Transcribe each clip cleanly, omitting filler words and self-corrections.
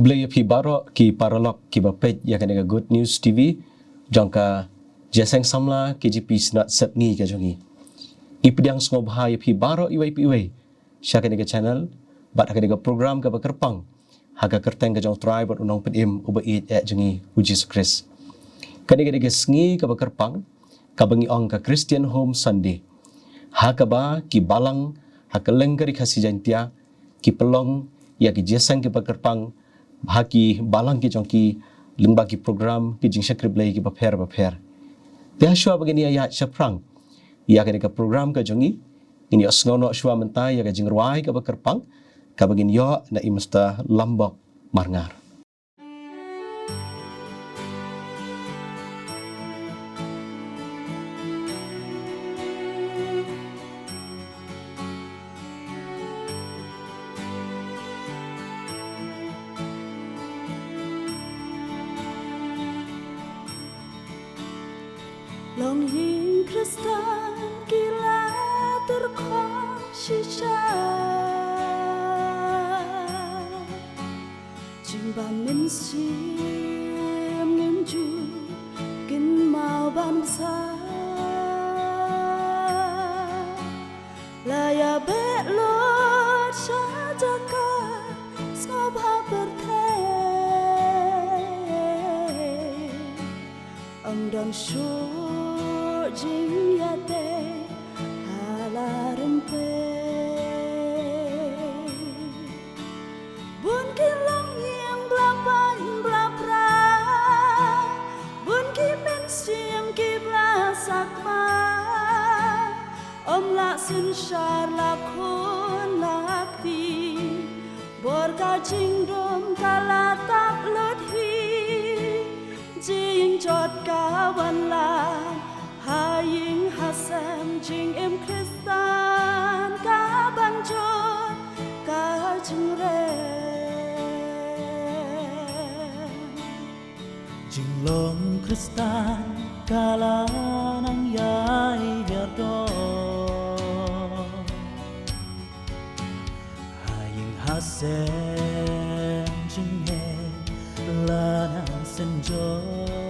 khublei phi baroh ki paralog ki bapet ya kanega good news TV jangka jaseng samla KGP snat sepni ka jongi ipdiang sngewbha phi baroh iwai piwai sya kanega channel bat kanega program ka bakerpang haga kerteng ka jong tribe unong pedim uba it jongi uji sukris kanega dega sngi ka bakerpang ka bangi ong ka Christian Home Sunday hakaba ki balang hakalengkari khasi jantia ki pelong ya ki jaseng ki bakerpang bahaki balang ki jongki lengba ki program ki jing khublei ki bapher dia shwa begini ya shaprang ya ka program ka jongi ini osnono shwa menta ya ka Iangrai ka bakerpang ka begini yo na imesta lambok marngar Long Iing Kristan gila terkonsisya Jumpa mensim ngenju Kin mau bangsa Laya belot syajaka Sngewbha berteh Amdang syur jing yate halarempe bun kilong yang blapra bun ki mensim ki blasakma la sin shar la khun lakti bor ka jing dom kala tak lot hi jing jot ka wanlam Iing hasam jing em Kristan ka banjot ka jingre jing long Kristan kala nang yai berdo Iing hasam jing em lana senjot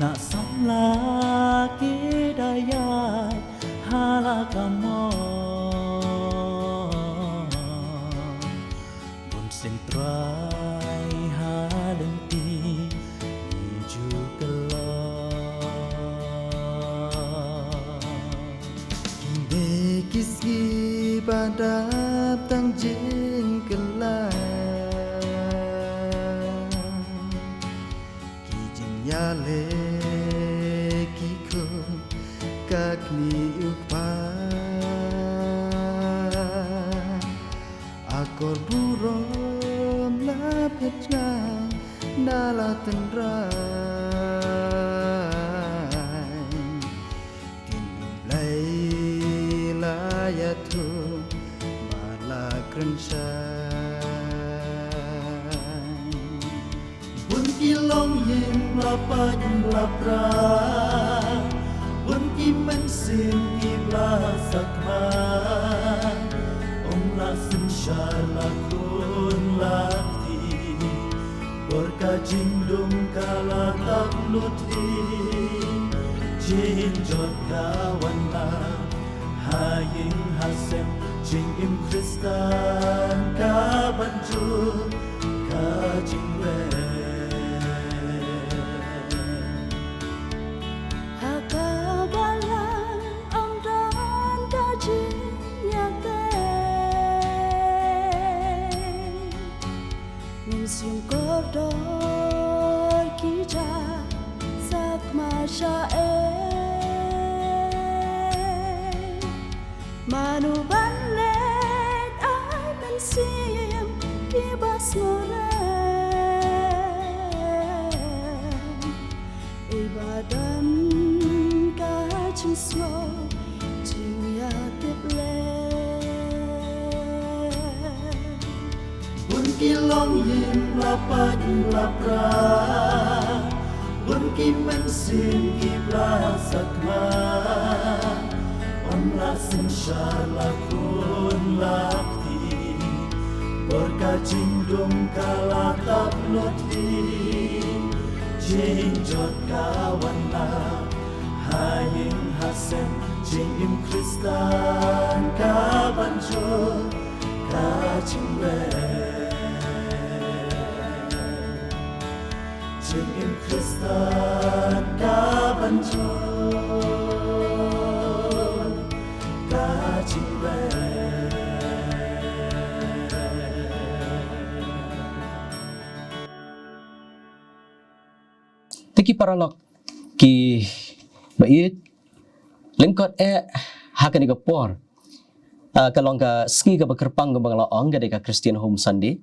nak samla kidayat halakamo bun sentrai halenti iju kelor bekisgi badap tang jin kelai kijin yale kakni ukpa akor burom la petna nala tendrai khublei la yatu mala krenshai bun kilong yin blapra Kmensila ki blasakma la sin shala kun lakti borka jingdum kala tak luthi jin jot ka wanlam Iing hasem jing im Kristan ka banjut ka jingre Siung kodoi kija sak masyae manu banlet ai mensim kibas ngoren ibadan kajing slow jing ya tiple kilong yin blapra bun Kmensil ki blasakma la sin shala kun lakti Lorca jingdung kala tap noti Jing jot kawan la Haying hasen Jing im Kristan kabanjot Kajingwe Jing im Kristan kabanjot Kajingwe Teki paralog ki bait lengkot hakani ka por kalong ka ski ka bakerpang ka bangla ong ka deka Christian Home Sunday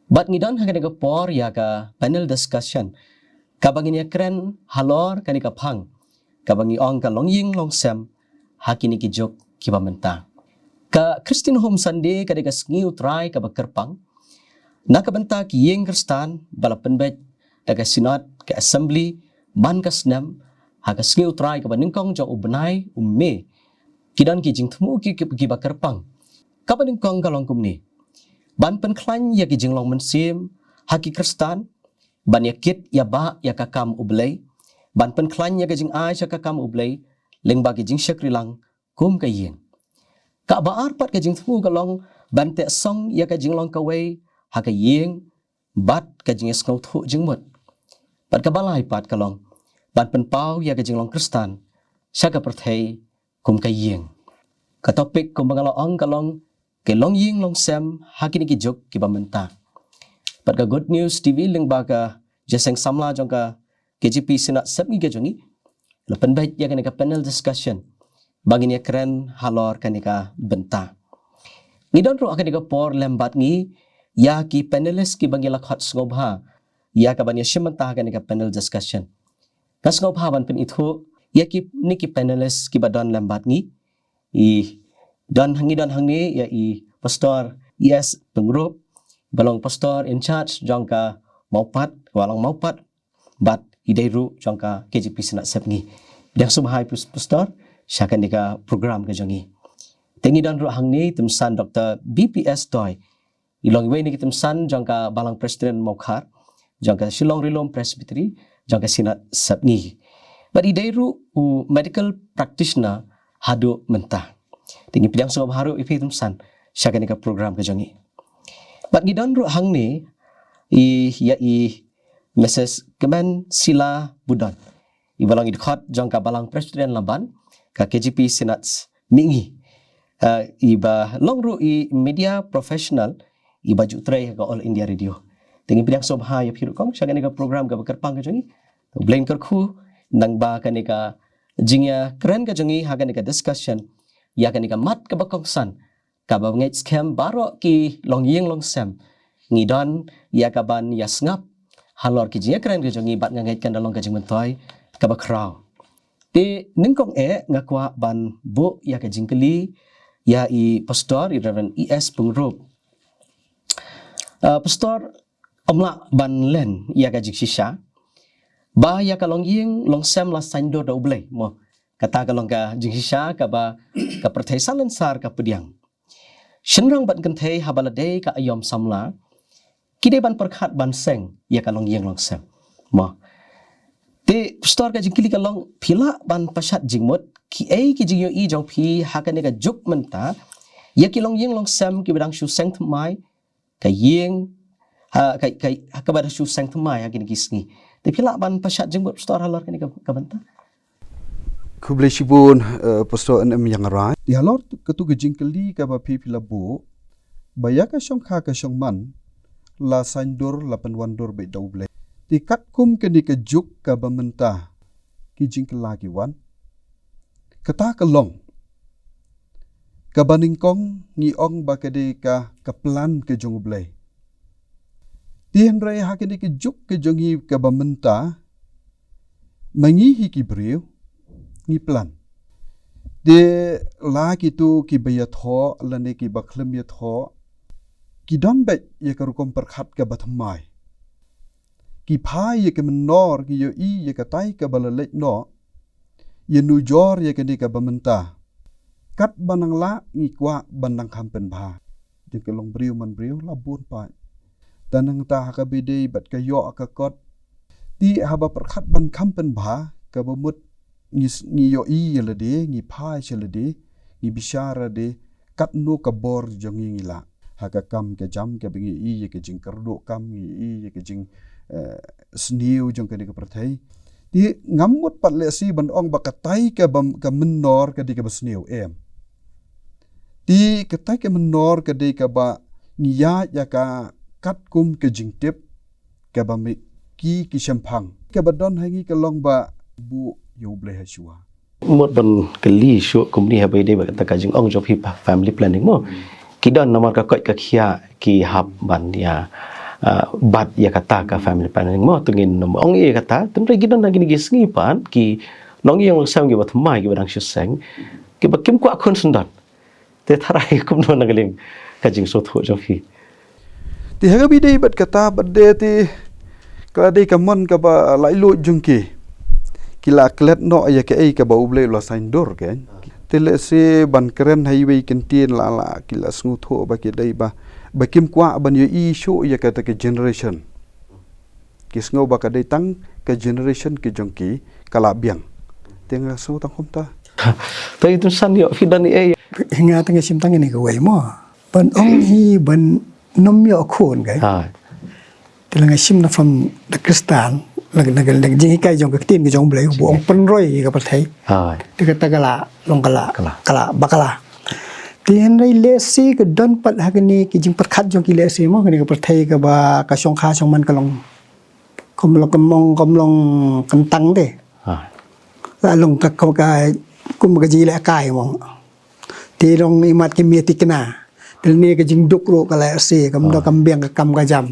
but ngidon hakani ka por ya ka panel discussion ka bangin ya kren halor kani ka phang ka bangi ong ka longying longsam hakini ki jok ki Mynta ka Christian Home Sunday ka deka sngewbha ka bakerpang nakabenta ki Iing Kristan balapan bet daga sinod ke assembly ban ka snam haga sngewbha ka baningkong jo ubnai umme kidan ki jingthmu ki bakerpang ka baningkong kalong kumni ban pen klan ya ki jinglong mensim haki Kristan ban yakit ya ba ya ka kam ublei ban pen klan ya ka jing ai ka kam ublei lengba ki jing shakrilang kum ka Iing ka baar pat ka jingthmu kalong ban te song ya ka jinglong ka wei haka Iing bat ka jing skau thu jingmut pat ka balai pat kalong ban pen pau ya ka jinglong Kristan saka perthei kum ka Iing ka topik kum bangalo ong kalong ke long Iing long sem hakini ki jok ki Mynta pat ka good news TV lengba ka jaseng samla jong ka KGP sinat sepngi ka jongi lepen baik ya ka panel discussion bangin ya keren halor ka Mynta ngidon ro akani ka por lembat ngi ya ki panelist ki bangila khat sngewbha ya ka ban ya shimbynta ka panel discussion ka sngewbha ban pen itu ya ki niki panelist ki Budon lembat ngi i don hangi ya i pastor yes Pyngrope balong pastor in charge jongka maupat walang maupat bat idairu jongka KGP sinat sepngi yang subhai pastor syakan dika program ka jongi tengi don ro hangni temsan Dr. B.Ps.Toi ilong we ni temsan jongka balang presiden maukhar jangka Shillong Rilom Presbytery jangka sinat sabni but idairu u medical practitioner hadu Mynta tingi pidang so baru ipitum san syakanika program ka jongi but ngidon ru hangni i Mrs. Kmensila Budon i balang idkhot jangka balang presiden laban ka KGP sinat mingi iba longru i media professional i baju tray ka All India Radio tengi pidang sobha ya phiru kong syagani ka program ka bakerpang ka jongi blame kar khu nang ba ka ni ka jingya keren ka jongi hagani ka discussion ya ka ni ka mat ka bakong san ka ba ngai scam baroh ki long Iing long sem ngidon ya ka ban ya sngap halor ki jingya keren ka jongi bat ngai kan dalong ka jing Mentoi ka ba kraw ti ningkong ngakwa ban bu ya ka jingkeli ya i pastor i Reverend ES Pyngrope pastor omla ban len ya ka jiksisha ba ya ka long Iing long sem la saindo do blei mo kata ka long ka jiksisha ka ba ka perthai salan sar ka pediang shenrang ban kan thei habalade ka ayom samla kide ban perkhat ban seng ya ka long Iing long sem mo te pastor ka jingkili ka long phila ban pasat jingmut ki ki jingyo i jong phi hakane ka juk Mynta ya ki long Iing long sem ki bedang shu seng thmai ka Iing kai kabada shu sang thmai agin gisngi te phila ban pasat jeng pastor halor kani ka Mynta khublei shibun pastor an Iangrai di halor ketu gejingkeli ka ba phila bu bayaka shong kha ka shong man la sandur la penwandur be double ti kat kum kani ka juk ka ba Mynta ki jingkela ki wan kata ka long ka baningkong ngi ong ba ka de ka plan ke jong blai Iangrai hakini ki juk ke jongi ka ba Mynta mangi hi ki breu ngi plan de la ki tu ki ba ya tho la ne ki ba khlem ya tho ki don be ye ka rukom perkhat ka ba thmai ki phai ye ka menor ki yo i ye ka tai ka ba la lek no ye nu jor ye ka ni ka ba Mynta kat banang la ngi kwa banang kampen bha jeng ke long beriu man beriu labun pa tanang ta ka bede bat ka yo ka kot ti haba perkhat ban kampen ba ka bamut ngi yo i le de ngi phai chele de ngi bishara de kat no ka bor jong ngi la haka kam ke jam ke bingi i ke jing kerdo kam ngi i ke jing sniu jong ke de ka prathai ti ngamut pat le si ban ong ba ka tai ke bam ka menor ke de ka sniu em ti ke tai ke menor ke de ka ba ngiya ya ka kat kum ke jing tip ke ba mi ki shempang ke badon hangi ke long ba bu yo ble ha shua một phần cái lý số cũng đi hay đây bởi tất cả những ông cho phim family planning mà khi đó nó mà cái coi cái kia khi học bản ya bad ya kata cái family planning mà tôi nghĩ nó ông ấy kata tôi nói khi đó là cái gì sengewbha pan khi nó nghĩ ông xem cái vật mai cái vật đang sáng cái vật kiếm quá khôn sinh đợt thế thay cũng nó là cái liền cái chính số thủ cho phim ti ha bi dei bat kata bat de ti ka dei ka mon ka ba lai lu jung ki kila klet no ya ke ai ka ba uble lo sain dor ke te le se ban kren highway ken tien la kila sngu tho ba ke dei ba kim kwa ban yo i shu ya ka ta ke generation ki sngo ba ka dei tang ke generation ki jong ki kala biang teng so tang hom ta tôi itu san yo phim dan ni nga tang sim tang ni ka wei mo ban ong hi ban nom yo khon cái thì là ngày sim na from the Kristan là jing kai jong ka tin ki jong blei bu ong pen roi ka pa thai ti ka ta kala long kala bakala ti hen rai le si ka don pat ha ni ki jing pat khat jong ki le si mo ka ni ka pa thai ka ba ka song kha song man ka long kom long kan tang de la long ka kum ka ji le kai mo ti long i mat ki mi ti kana til ni ka jing duk ro ka le si kam do kam biang ka kam ka jam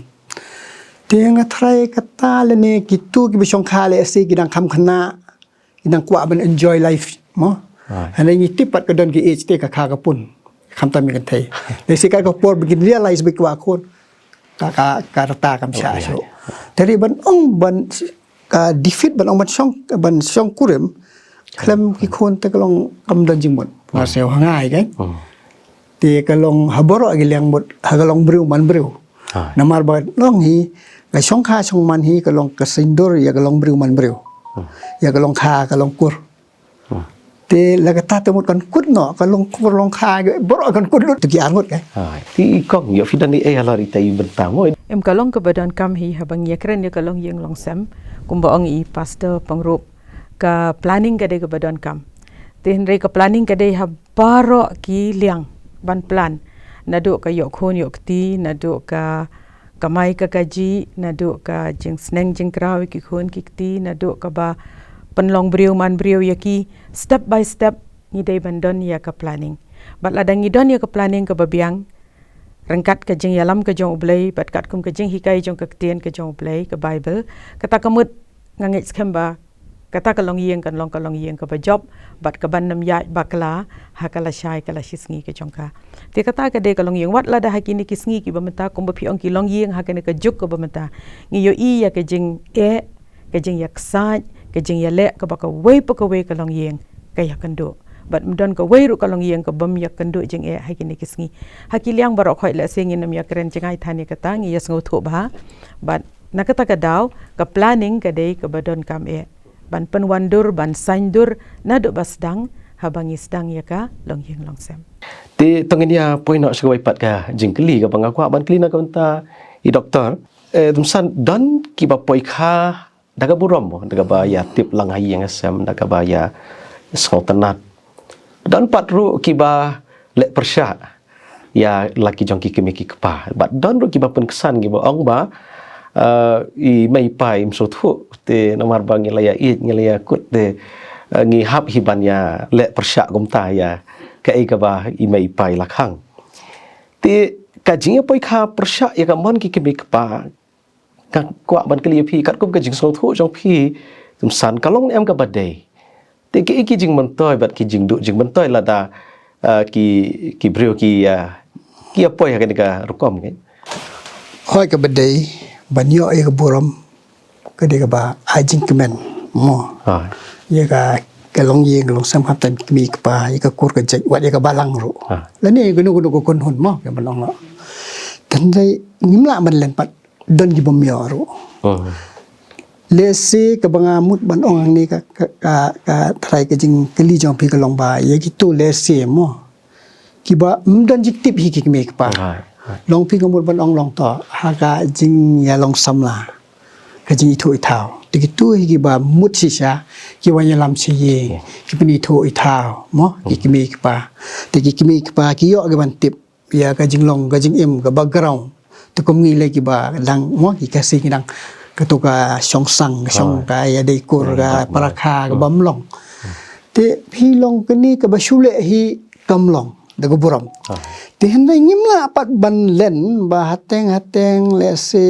tiếng Thái kata le ne kitu ki bisong khale ase ki dang kham khana ki dang kwa ban enjoy life mo ana ni tipat ka don ki age te ka kha ka pun kham ta mi kan thai le si ka ko por begin realize bi kwa khon ka ta kam sha so tari ban ong ban ka defeat ban ong ban song kurem klam ki khon te ka long kam don jing mot wa sel hangai cái te ka long haboro gi leng mot ha ka long briu man briu namar ba long hi cái song kha song man hi ka long ka sindor ya ka long briu man briu ya ka long kha ka long kur te la ka ta te mot kan kut no ka long kha cái boro kan kut lut ki an mot cái thì con yo phim dan ni halor itai bentang mo em kalong ke Budon kam hi habang ya keren ya kalong yang long sem kumba ong I pastor Pyngrope ka planning ka de ke Budon kam ten re ka planning ka de ha baroh ki liang ban plan nado ka yok khon yok ti nado ka kamai ka gaji nado ka jing sneng jing kraw ki khon ki ti nado ka ba penlong briu man briu ya ki step by step ni dei bandon ya ka planning bat ladang ni don ya ka planning ka babiang rangkat ka jing yalam ka jong ublei bat kat kum ka jing hikai jong ka tien ka jong ublei ka bible kata kamut ngangit skemba kata ka long yeng kan long ka long yeng ka ba job bat ka ban nam ya bakla ha kala shai kala shisngi ka jong ka te kata ka de ka long yeng wat la da hakini kisngi ki bamata kum ba pi ong ki long yeng ha ka juk ka bamata ngi yo I ya ka jing ka jing yak sa ka jing ya le ka ba ka wei pa ka wei ka long yeng ka ya kan do bat mdon ka wei ru ka long yeng ka bam yak kan do jing hakini kisngi hakiliang barok khoi la singin nam ya kren jingai thani kata ngi yas ngo tho ba bat nakata ka daw ka planning ka de ka Budon kam ban penwandur ban sandur nado basdang habangi sedang ya ka long yeng long sem ti tongin ya point nak segai pat ka jingkeli ka bang aku ban klina ka benta I doktor tumsan don ki ba poi kha daga burom daga ba ya tip lang hai yang sem daga ba ya skotanat don patru ki ba le persya ya laki jong ki kemi ki kpa bat don ru ki ba pen kesan ki ba ong ba I mai pai mso thu te nomar bang ngelaya ngelaya kut te ngi hap hiban ya le persya gomta ya ka ka ba I mai pai lakhang te ka jing poi kha persya ya ka mon ki kemi kpa ka kwa ban kli phi kat kum ka jing so thu jong phi tum san kalong em ka badai te ki jing man toy bat ki jing du jing man toy la da ki brio ki poi ka ni ka rukom ke hoi ka badai ban yo e ka borom ka de ka ba a jing kemen mo ye ka kalong yeng kalong sam hap tan mi pa i ka kur ka jek wat ya ka balang ro la ni gunu ko kon hun mo ka balong no tan dai ngimla man len pat don gi bom yo ro lesi ka banga mut ban ong ni ka trai ka jing kali jong pi kalong ba ye ki tu lesi mo ki ba mdan jik tip hi ki me pa long pi ka mut ban ong long to ha ka jing ya long sam la ka jing i thu i thao ti ki tu hi ki ba mut si sha ki wa ya lam si ye ki pini thu i thao mo ki me pa ti ki me pa ki yo ga ban tip ya ka jing long ka jing im ka background tu kom ngi le ki ba dang mo ki ka si ki dang ketuka song sang song ka ya dei kur ga parakha ga bam long te phi long ke ni ka ba shule hi kam long da go buram te hen dai ngim la pat ban len ba hateng le se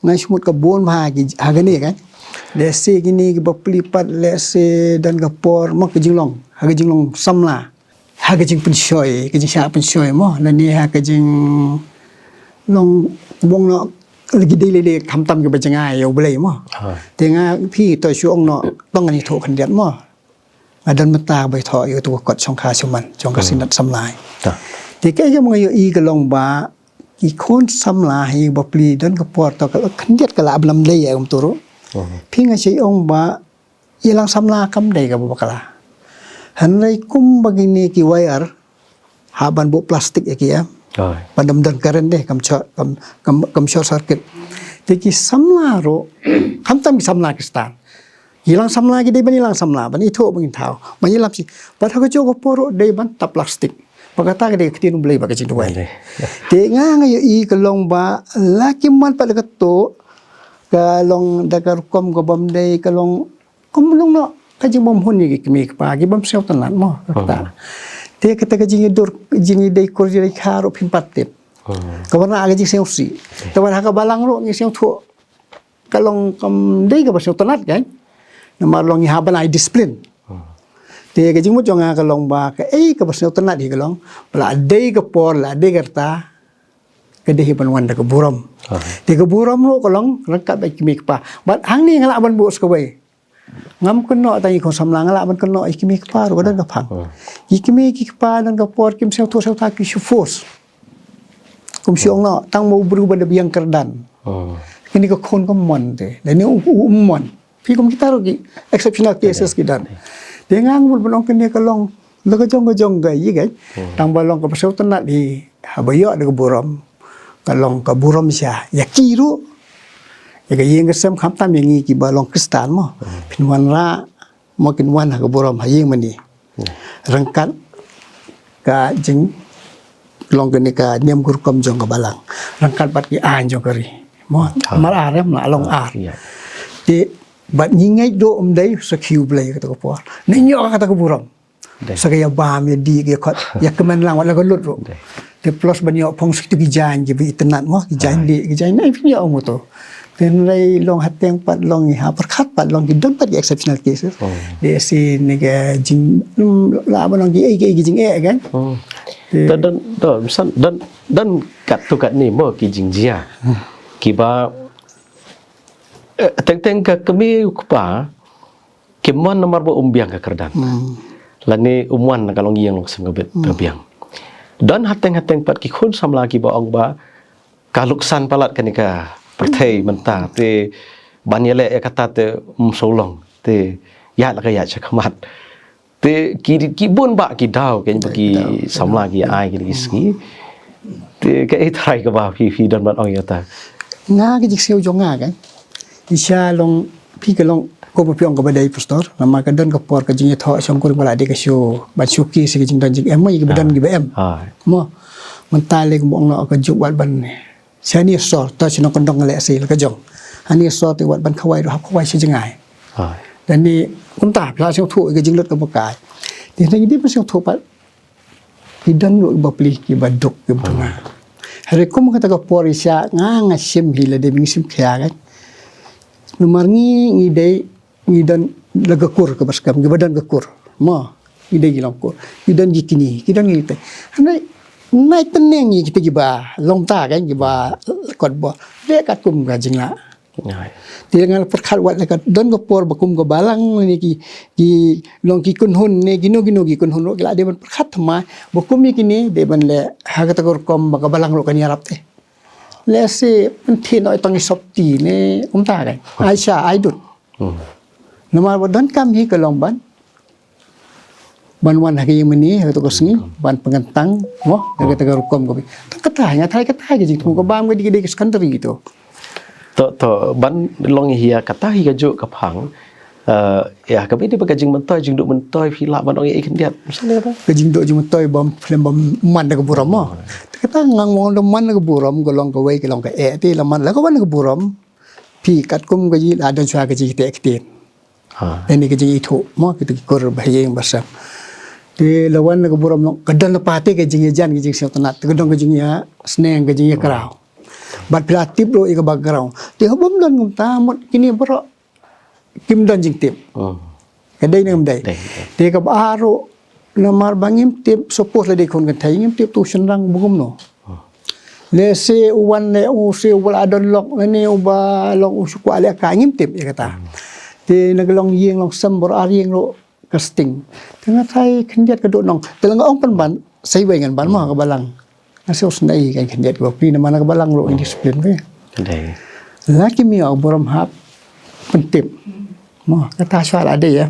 ngai smut ka bon ma gi ha ga ni kan le se gi ni ba pli pat le se dan ga por mo ka jing long ha ga jing long sam la ha ga jing pin shoi ka jing sha pin shoi mo la ni ha ka jing long bong no lagi le kham tam ke bajanga yo blei mo tenga phi to chuong no tong ani tho khan diat mo adan mata bai tho yo to kot chong kha chuman chong ka sinat sam lai te ke yo mo yo i ka long ba ki khon sam la hi ba pli dan ka por to ka khan diat ka la ablam le ya um turu phi nga sei ong ba ilang sam la kam dei ka ba kala han rai kum bagini ki wire ha ban bu plastik ya ki ya padam dan karen deh kam short circuit teki samla ro kam tam samla kistan hilang samla ki dei ban hilang samla ban itho bangin thau ban hilam si ba tha ko jo ko poro dei ban ta plastik bagata ke dei ktin blei ba ke jing tuai te nga nga yo i ka long ba la ki man pa ka to ka long da ka kom go bam dei ka long kom long no ka jing bom hun ni ki mi pa ki bam sel tan mo ta te kata ka jingi dor jingi dei kor jai kharo phim patet ka wana aga jing seo si ta wana ka balang ro ngi seo tho ka long kam dei ka ba seo tanat kan na ma long ha banai discipline te ka jing mo jonga ka long ba ka ka ba seo tanat hi ka long la dei ka por la dei garta ka dei ban wan da ka buram te ka buram ro ka long rangkat ba kimi pa bat hang ni ngala ban bos ka bai ngam kono tai ko samla ngala ban kono ikimi pa ro dan ka phang ikimi ki pa dan ka por kim sel tho sel ta ki shu force kum siong no tang mo bru ban biang kerdan kini ko khon ko mon te le ni mon phi kum kita ro ki exceptional cases ki dan de ngang bul ban kini ka long lo ka jong ga yi ga tang ba long ka sel tan na di ha ba yo de ko buram ka long ka buram sha ya ki ru ya ga yeng sem kham tam yang ngi ki ba long kristan mo pin wan ra mo kin wan ha ga borom ha yeng mani rangkat ka jing long ke ni ka niam gur kom jong ka balang rangkat bat ki an jong kari mo mar arem la long ar ti bat ngi ngai do dei sa khublei ka to por ni nyo ka ta ko borom sa ga ya bam ya di ya khot ya kemen lang wat la ko lut ro te plus ban yo phong sik tu ki jan ji bi tenat mo ki jan di ki jan nai phi yo mo to then rai long hateng pat long ha perkhat pat long di don pat exceptional cases de si nega jing la ba long gi jing kan dan kat tu kat ni mo ki jing jia ki ba teng ka kami kupa kemon nomor bo umbiang ka kerdan lani umwan ka long yang long sem ka biang dan hateng pat ki khun samla ki ba ong ba kaluksan palat kanika perthai Mynta te banyele ya kata te solong te ya la ka ya chakmat te ki bun ba ki dau ke bagi samla ki ai ki ski te ka trai ka ba fi don ban ong yata nga ki jik seo jonga kan isha long pi ka long ko ba pyong ka ba dai pastor nama ka dan ka por ka jing tho som ko bala de ka show ban shuki se ki jing dan jing em mai ki badan ki ba em mo Mynta le ko ong no ka juk wat ban Sani so ta chino kondong le si la ka jong ani so ti wat ban khawai ro hap khawai si jangai dan ni kun ta pla siang thu ke jing lut ka bakai ti ni di pa siang thu pa hidan ro ba pli ki ba dok ke bunga hari kum ka ta ka porisha nga sim hi la de ming sim khya ga numar ngi dei ngi dan la ka kur ka baskam ge badan ka kur mo ngi dei long kur ngi dan gi kini kidan ngi te hanai nai teneng ni kita giba long ta kan giba kot bo de kat kum ga jingla Ti ngal perkhat wat la don ko por bakum ko balang ni ki long ki kun hun ne gino ki kun hun ro la de ban perkhat thma bakum ni kini de ban le ha ka takor kom ba balang ro kan yarap te le se pan thi noi tang sop ti ne ta kai ai sha ai dut nama don kam hi ka long ban wan hari meni ha to ko sngi ban pengentang mo ka takor kom ko ta ta nya thai ka thai ke jing thu ko bam ke di secondary gitu to ban long hia kata hi gajuk ka phang ya ka bi di bagajing mentoi jing duk mentoi phila ban ong ikan diat misalnya apa kajing duk jing mentoi bom film bom man da buram mo kata ngang mong man da buram golong ka wei ka long ka ti la man la ka wan ka buram pi kat kum ka ji ada chwa ka ji te ekten ini ka ji thu mo ki kor bahayeng basam ti la wan ka buram ka dan la pate ka jing jan ka jing se tanat ka dong ka jing ya sneng ka jing ya krau bat pilatip ro ika background ti hobom don ngum ta mot kini bro kim don jing tip kadai ngam dai ti ka baro namar bangim tip suppose la de kon kan thai ngim tip tu senrang bugum no le se uwan le u se wala don lok ne u ba lok u su kwa le ka ngim tip ya kata ti naglong yeng long sam bor arieng ro casting tengah thai khenjat ka do nong telang ong pan ban sai wei ngan ban ma ka balang Asal sendai kan kendiat gua pri nama nak balang lo disiplin ke. Dai. Laki mi au borom hap pentip. Mo kata soal ada ya.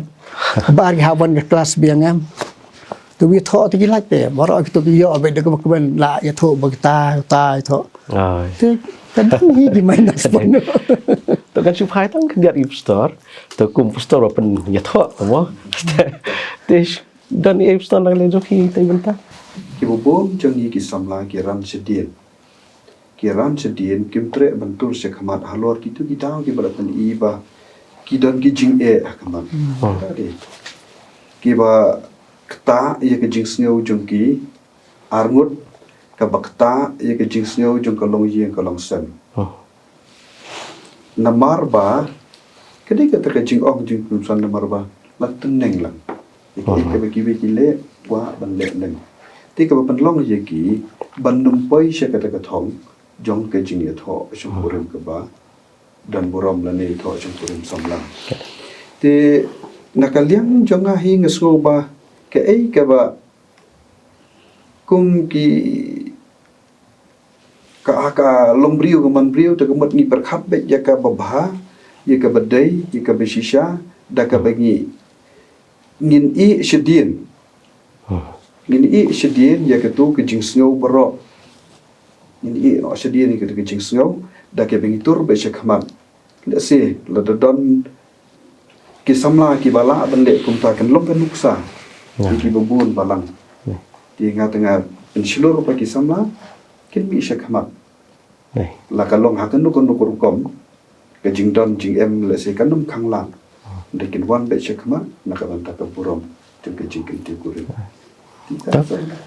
Bar haban ke kelas biangam. Tu bi tho ti lak te. Baro ki tu yo be de ko ben la ya tho ba ta tho. Ai. Tu kan ni di main spon. Tu kan supai tang kendiat store. Tu kum store pen ya tho mo. Tish dan store nang le joki tai benta. Ki bobon jangi ki samla ki ran sedien kim tre bentur se khamat halor ki tu ki daw ki balatan I ba ki don ki jing khamat tadi ki ba kta ye ki jing sneu jung ki arngut ka bakta ye ki jing sneu jung ka long yeng ka long sen namar ba kedi ka ta jing ong jing kum san namar ba la teneng lang ki ba ki le wa ban le neng ti ka ban long ye ki ban num poi she ka ta ka thong jong ke jing ye tho shum burim ka ba dan buram la ne tho shum burim samlang ti nakaliang jong a hi ngasgo ba ke ei ka ba kum ki ka long briu ka man briu ta ka mat ni per khat be ya ka ba bha ye ka ba dai ye ka ba shisha da ka ba ngi ngin I shedien ngin I shedien ya ka tu ke jing sngo baroh ngin I shedien ni ke jing sngo da ke bengi tur be she khamat le se la don ki samla ki bala ban le kum ta kan long kan nuksa ki bubun balang ti nga inshilur pa ki samla kin mi she khamat la ka long ha kan nu kon kom ke jing don jing em le se kan num khang lang de kin wan be she khamat na ka ban ta ka purom tin ke jing kin ti kurin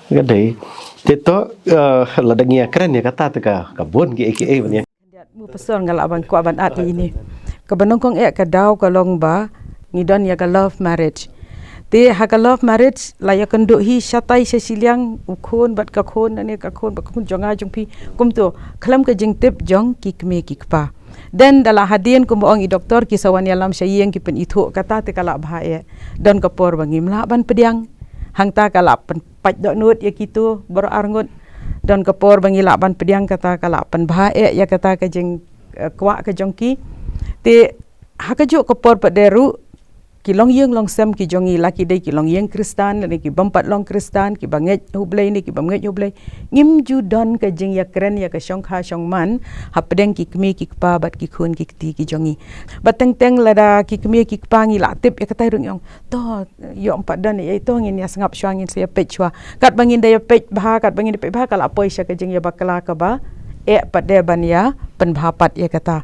cái đấy thì to là đặc nghĩa cái này kata tu ka bon ki aka ban ya mu pasal ngala ban ko ban ati ini ka banong kong ka daw ka long ba ngidon ya ka love marriage te ha ka love marriage la ya kan do hi shatai se siliang ukhon bat ka khon ane ka khon ba khon jonga jongpi kum to khlam ka jing tip jong ki kme ki pa dan dala hadien kum ong I doktor ki sawan yalam sayeng ki pen itho kata te kala bhae don ka por bangim la ban pediang hang ta kalap pen paj dok nut ya kitu ber arngut don kapor bangila ban pediang kata kalap pen bhae ya kata ka jeng kwa ka jongki te hakajo kapor paderu ki long yeng long sem ki jongi laki dei ki long yeng kristan ni ki bampat long kristan ki banget hublei ni ki banget hublei ngim ju don ka jeng ya kren ya ka shong kha shong man hapdeng ki kme ki pa bat ki khun ki ti ki jongi bateng teng lada ki kme ki pa ngi la tip ya kata rung yong to yo empat dan ya to ngin ya sangap shwangin saya pechwa kat bangin daya pech bha kat bangin pech bha kala poi sha ka jeng ya bakala ka ba pade ban ya pen bha pat ya kata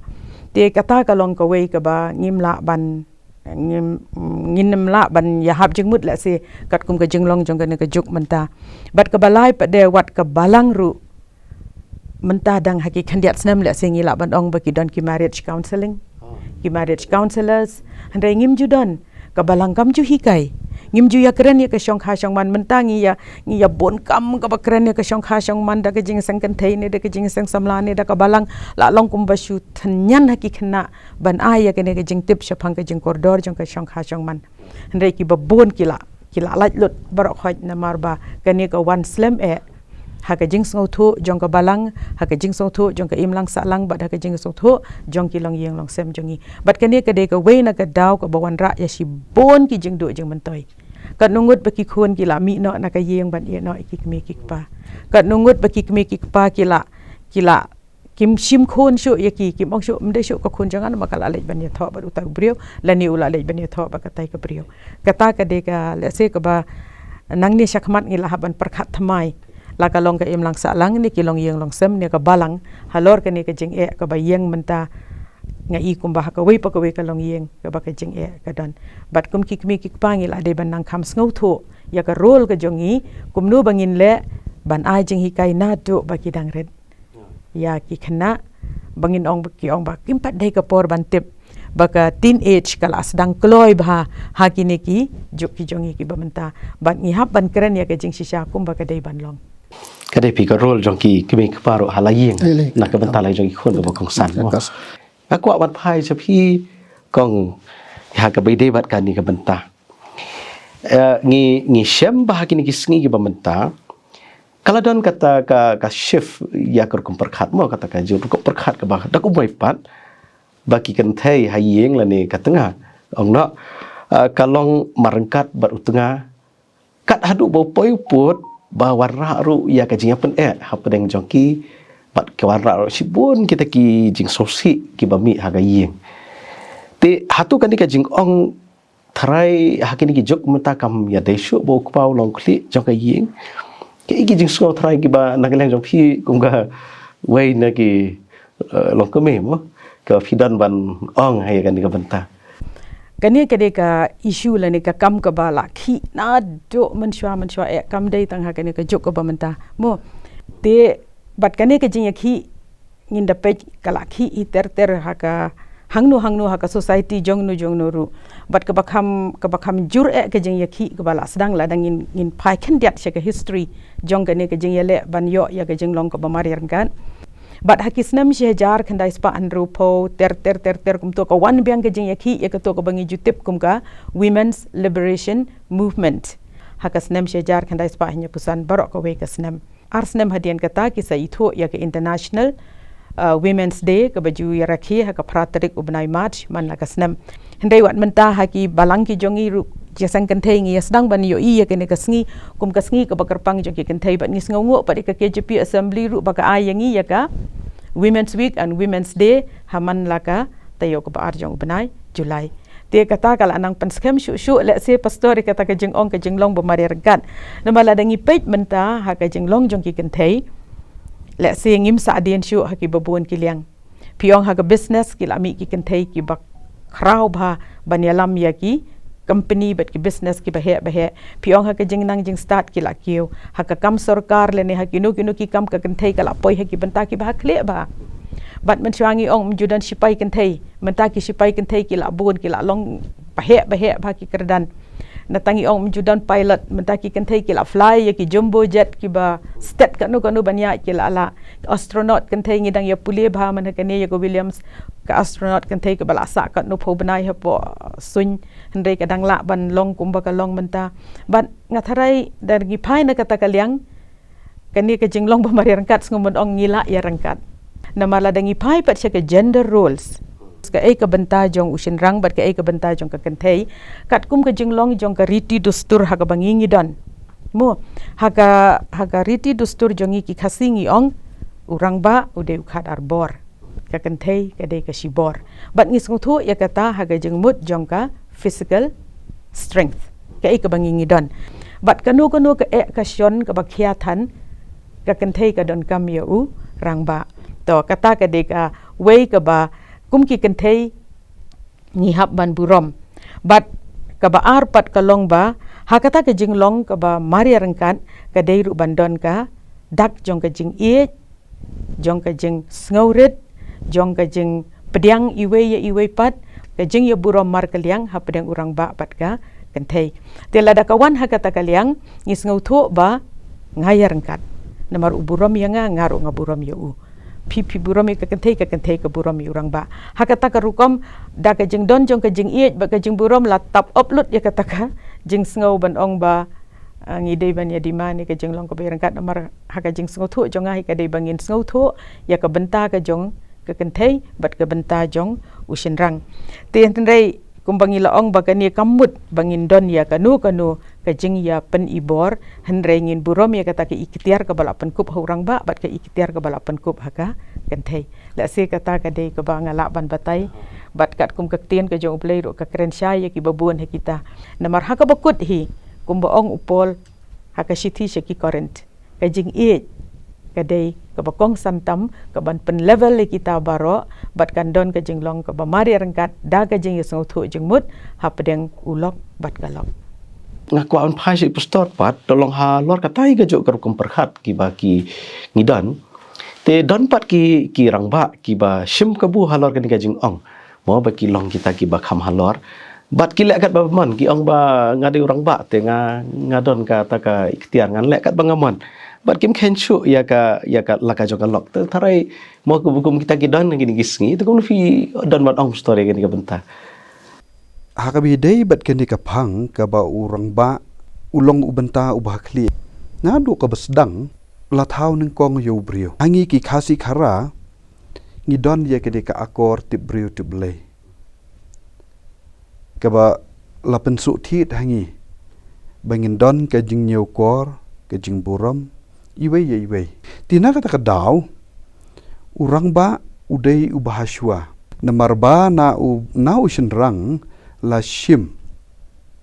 te kata ka long ka wei ka ba ngim la ban ngin la ban ya hab jeng mut la se kat kum ka jeng long jong ka ne ka juk menta bat ka balai pade wat ka balang ru menta dang haki khandiat snam la se ngila ban ong ba ki don ki marriage counseling ki marriage counselors handai ngim ju don ka balang kam ju hikai ngimju ya keren ya ke syong kha syong man mentang ya bon kam ka ba keren ya ke syong kha syong man da ke jing sang kan thei ne da ke jing sang samla ne da ka balang la long kum ba shu thnyan ha ki khna ban ai ya ke ne ke jing tip sha phang ke jing koridor jong ke syong kha syong man ndai ki ba bon kila lait lut baroh khoj na marba ke ne ka wan slam haka jing song thu jong ka balang haka jing song thu jong ka imlang sa lang bat haka jing song thu jong ki long yeng long sem jongi bat kane ka de ka we na ka daw ka bawan ra ya si bon ki jing do jing mentoi ka nungut ba ki khon ki la mi no na ka yeng ban ye no ki me ki pa ka nungut ba ki me ki pa ki la kim shim khon shu ya ki kim ong shu mde shu ka khon jangan ma kala lej ban ye tho ba u ta brio la ni ula lej ban ye tho ba ka tai ka brio kata ka de ka le se ka ba nang ni shakmat ngi la haban perkhat thamai la ka long ka im lang sa lang ni ki long yeng long sem ni ka balang halor ka ni ka jing ka ba yeng menta nga i kum ba ka we pa ka we ka long yeng ka ba ka jing ka dan bat kum ki kmi ki pangi la de ban nang kham sngo tho ya ka rol ka jongi kum nu bangin le ban ai jing hi kai na do ba ki dang red ya ki khna bangin ong ba kim pat dei ka por ban tip baka teenage kala sedang kloi bha ha ki ne ki juk ki jongi ki ba menta ban ngi hap ban keren ya ka jing shisha kum ba ka dei ban long kada pi ka role jong ki kemi ka paro halayeng nak ka bentar lai jong ki khon ba kong san aku awan phai cha phi kong ha ka bai de bat kan ni ka bentar ngi shem ba ki ni ki sngi ki ba bentar kalau don kata ka shift ya ka kum perkhat mo kata ka ju ko perkhat ka ba da ku bai pat baki kan thai hayeng la ni ka tengah ong no kalong marengkat bat utengah kat hadu bo poi put ba warra ru ya ka jing pen hapa deng jongki bat ke warra ru sibun kita ki jing sosi ki ba mi ha ga yeng te hatu kan ka jing ong trai hakini ki jok mata kam ya de shu bo pau long kli jong ka yeng ki jing so trai ki ba na leng jong phi kum ga wei na ki long ka me mo ka fidan ban ong hai kan ka banta kani kade ka issue la ne ka kam ka bala khi na do manshwa kam dei tang ha kani ka jok ka bamanta mo te bat kani ka jing khi ngin da pej kala khi I ter ha ka hangnu ha ka society jong no ru bat ka bakham jur ka jing khi ka bala sedang la dang in pai khen diat she ka history jong kani ka jing le ban yo ya ka jing long ka bamari kan bat hakisnam shejar khandai spa anrupo ter kum to ka wan biang ke jing yakhi ya ka to ka bangi jutip kum ka women's liberation movement hakasnam shejar khandai spa hnya pusan baroh ka we kasnam arsnam hadian kata ki sa itho ya ka international women's day ka baju ya rakhi ha ka pratarik ubnai march man la kasnam hendai wat menta ha ki balang ki jongi ru jasang kan thei ngi sedang ban yo I ya ke ne kasngi kum kasngi ka bakar pang jongi kan thei bat ni sngongo pa ka KJP assembly ru baka ayangi ya ka Women's Week and Women's Day haman laka tayo ko ba arjong benai Julai te kata kala anang penskem shu le se pastor kata ka jing ong ka jing long bamari regat namala dangi pej menta ha ka jing long jong ki kan thei le se ngim sa dien shu ha ki babun ki liang piong ha ka business ki lami ki kan thei ki bak khrau bha banyalam ya ki company but ki business ki bahe piong ha ka jing nang jing start ki la kiu ha ka kam sarkar le ne ha ki nu ki kam ka kan thei kala poi ha ki banta ki ba khle ba bat man chwangi ong judan sipai kan thei menta ki sipai kan thei ki la bun ki la long bahe ba ki kerdan natangi ong judan pilot menta ki kan thei ki la fly ya ki jumbo jet ki ba stat ka nu banya ki la astronaut kan thei ngidang ya pule bha man ka ne ya ko Williams ka astronaut kan thei ka bala sa ka nu pho banai ha po sun hendai ka dang la ban long kum ba ka long menta ban ngatharai dar gi phai na kata ka liang kan ni ka jing long ba mari rangkat ngomon ong ngila ya rangkat namala dangi phai pat ka gender roles ka ka benta jong usin rang bat ka ka benta jong ka kan thei kat kum ka jing long jong ka riti dustur ha ka bangi don mo ha ka riti dustur jongi ki khasingi ong urang ba ude ukhat arbor ka kan thei ka de ka shibor bat ngi sung thu ya kata ha ga jing mut jong ka physical strength ka bangi don bat kanu ka ka syon ka bakhya than ka kan thei ka don kam ya u rang ba to kata ka de ka wei ka ba kum ki kan thei ni hap ban burom bat ka ba ar pat ka long ba ha kata ka jing long ka ba mari rangkat ka dei ru bandon ka dak jong ka jing jong ka jing sngorit jong ka jing pediang iwe pat ka jing ya burom mar ka liang ha pedang urang ba pat ka kentei tela da kawan hakata kaliang ngis ngau ba ngayar ngkat namar uburam yang ngaru ngaburam yu pipi buram ka kentei ka buram urang ba hakata ka rukom da ka jing don jong ka jing iet ba ka jing buram la tap upload ya kata ka jing ngau ban ong ba ngidei ban ya di mani ka jing long ka berangkat namar haka jing ngau thu jong ai ka dei bangin ngau thu ya ka benta ka jong ka kentei bat ka benta jong usin rang tien rei kumbangi laong bagani kamut bangin don ya kanu ka jing ya pen ibor henrei ngin burom ya kata ke ikhtiar ka balapan kup horang ba bat ka ikhtiar ka balapan kup haka kentei la se kata ka dei ka banga la ban batai bat kat kum kaktien ka jong play ro ka keren syai ki babun he kita namar haka bakut hi kumbaong upol haka siti ki current ka jing e kadai ka bakong santam ka ban pen level le kita baro bat kan don ka jinglong ka bamari rangkat da ka jing yesong thu jingmut ha pedeng ulok bat galok ngaku an phai si pastor pat tolong halor katai ga jo kar perkhat ki ba ki ngidan te don pat ki rangba ki ba shim kabu halor kan ka jing ong mo ba ki long kita ki ba kham halor bat ki lek kat ba mon ki ong ba ngade orang ba te ngadon ka ta ka ikhtiar ngan lek kat bangamon bat kim khenchu ya ka laka jo ka lok te tharai mo ku bukum kita ki don ngini gisngi te kum fi don bat ong story kan ka benta hakabi dei bat keni ka phang ka ba urang ba ulong ubenta ubah khli ngadu ka basdang la thau ning kong yo brio angi ki khasi khara ngidon ya kedi ka akor tip brio tiblei ka ba la pensu thit hangi bangin don ka jing nyau kor ka jing buram iwei tina kata ka daw urang ba udai ubahaswa namar ba na ushin rang la shim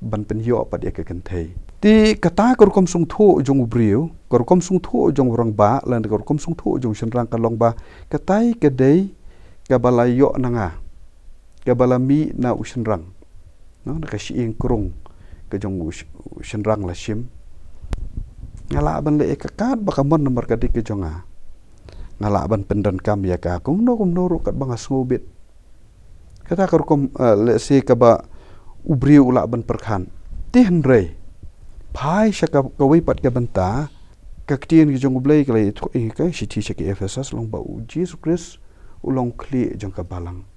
ban pen yo pa dia ka kentei ti kata kor kom sung tho jong brio kor kom sung tho jong urang ba lan kor kom sung tho jong shin rang ka long ba katai ka dei ka balayo nanga ka balami na ushin rang no na ka Iing krung ka jong shin rang la shim ngala ban le ka kat ba ka mon nomor ka dik ka jonga ngala ban pendan kam ya ka kum no ru kat banga snobit kata kor kom le se ka ba ubri ula ban perkhan ti henrei phai shaka ka wei pat ka banta ka ktien ki jong blei ka le ka shiti shaki efesas long ba u Jesus Christ ulong khli jong ka balang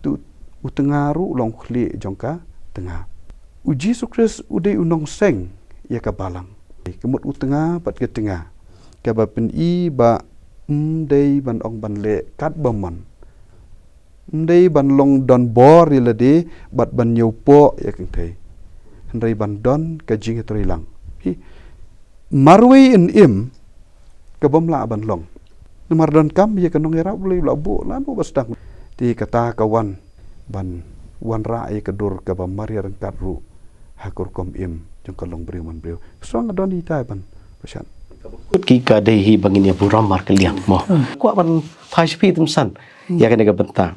tu utengaru ulong khli jong ka tengah u Jesus Christ udai unong seng ya ka balang kemut utenga pat ke tengah ka ba pen i ba dei ban ong ban le kat ba man dei ban long don bor ila de bat ban nyau po ya keng thei hendai ban don ka jing tri lang hi marwei in im ka bom la ban long numar don kam ya kanong era boleh la bu la bu basdang ti kata kawan ban wan ra ya kadur ka ba mari rangkat ru hakur kom im jong kalong brio man brio song don hi tai ban pasyan kut ki ka dei hi bangin ya buram mar kaliang mo kwa ban phai shi tum san ya kan ga benta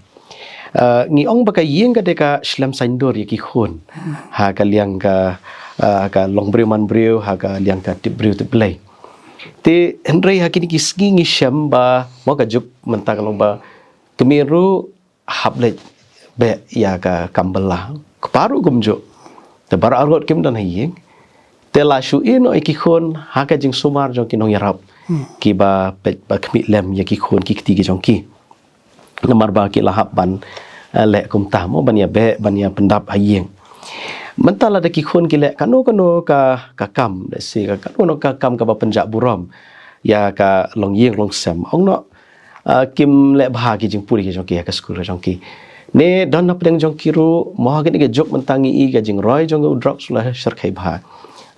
ngi ong baka Iing ka deka slam saindor ya ki khun ha ka liang ka long brio man brio ha ka liang ka tip brio tip play te henrei ha kini ki sngi ngi sham ba mo ka juk menta kalong ba kemiru hablej be ya ka kambala paru gumjo te bar argot kim dan Iing te la shu in oi ki khun ha ka jing sumar jong ki nong yarap ki ba pet ba khmi lem ya ki khun ki kti ki jong ki namar ba ki lahap ban lek kum tamo ban ya be ban ya pendap Iing mentala de ki khun ki lek kanu ka kam de si ka kanu ka kam ka ba penjak buram ya ka long Iing long sem ong no kim lek bah ki jing puri ki jong ki ka skul jong ki ne don na pedeng jong ki ru mo ha ki jok mentangi i ka jing roi jong drop sulah serkai bah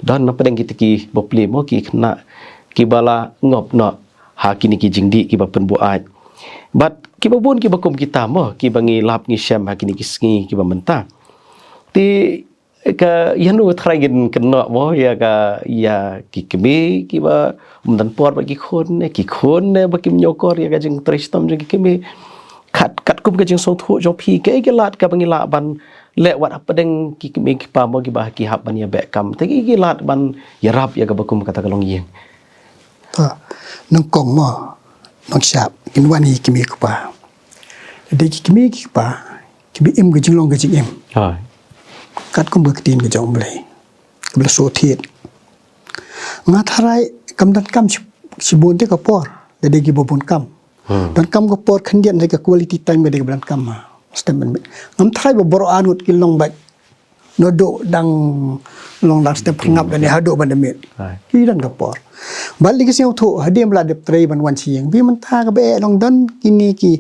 don na pedeng ki ki bopli mo ki kena ki bala ngop no ha kini ki jing di ki ba pen buat but ki babun ki bakum kita mo ki bangi lap ngi syam ha kini ki sngi ki ba menta ti ka yanu thragin kena mo ya ka ya ki kemi ki ba umdan por ba ki khon ne ba kim nyokor ya ka jing tristom jing ki kemi kat kum ka jing song thu jong phi ke lat ka bangi la ban le wat apa deng ki kemi ki pa mo ki ba ki hap ban ya be kam te ki lat ban ya rap ya ka bakum kata kalong Iing nong kong mo nong sap kin wani kimi ku pa de kimi ki pa kimi im ga jinglong ga jing im hai kat kum berketin ke jong boleh belah sotiet ngatarai kam dan kam sibun te ka por dari gi bobon kam dan kam ko por khandian ke quality time dari bulan kam statement ngam trai boro anut kilong bat nodo dang long dang step ngap dan hado bandamit ki dan ka por balik ke siau thu hadim la dep trei ban wan siang bi man ta ka be long dan kini ki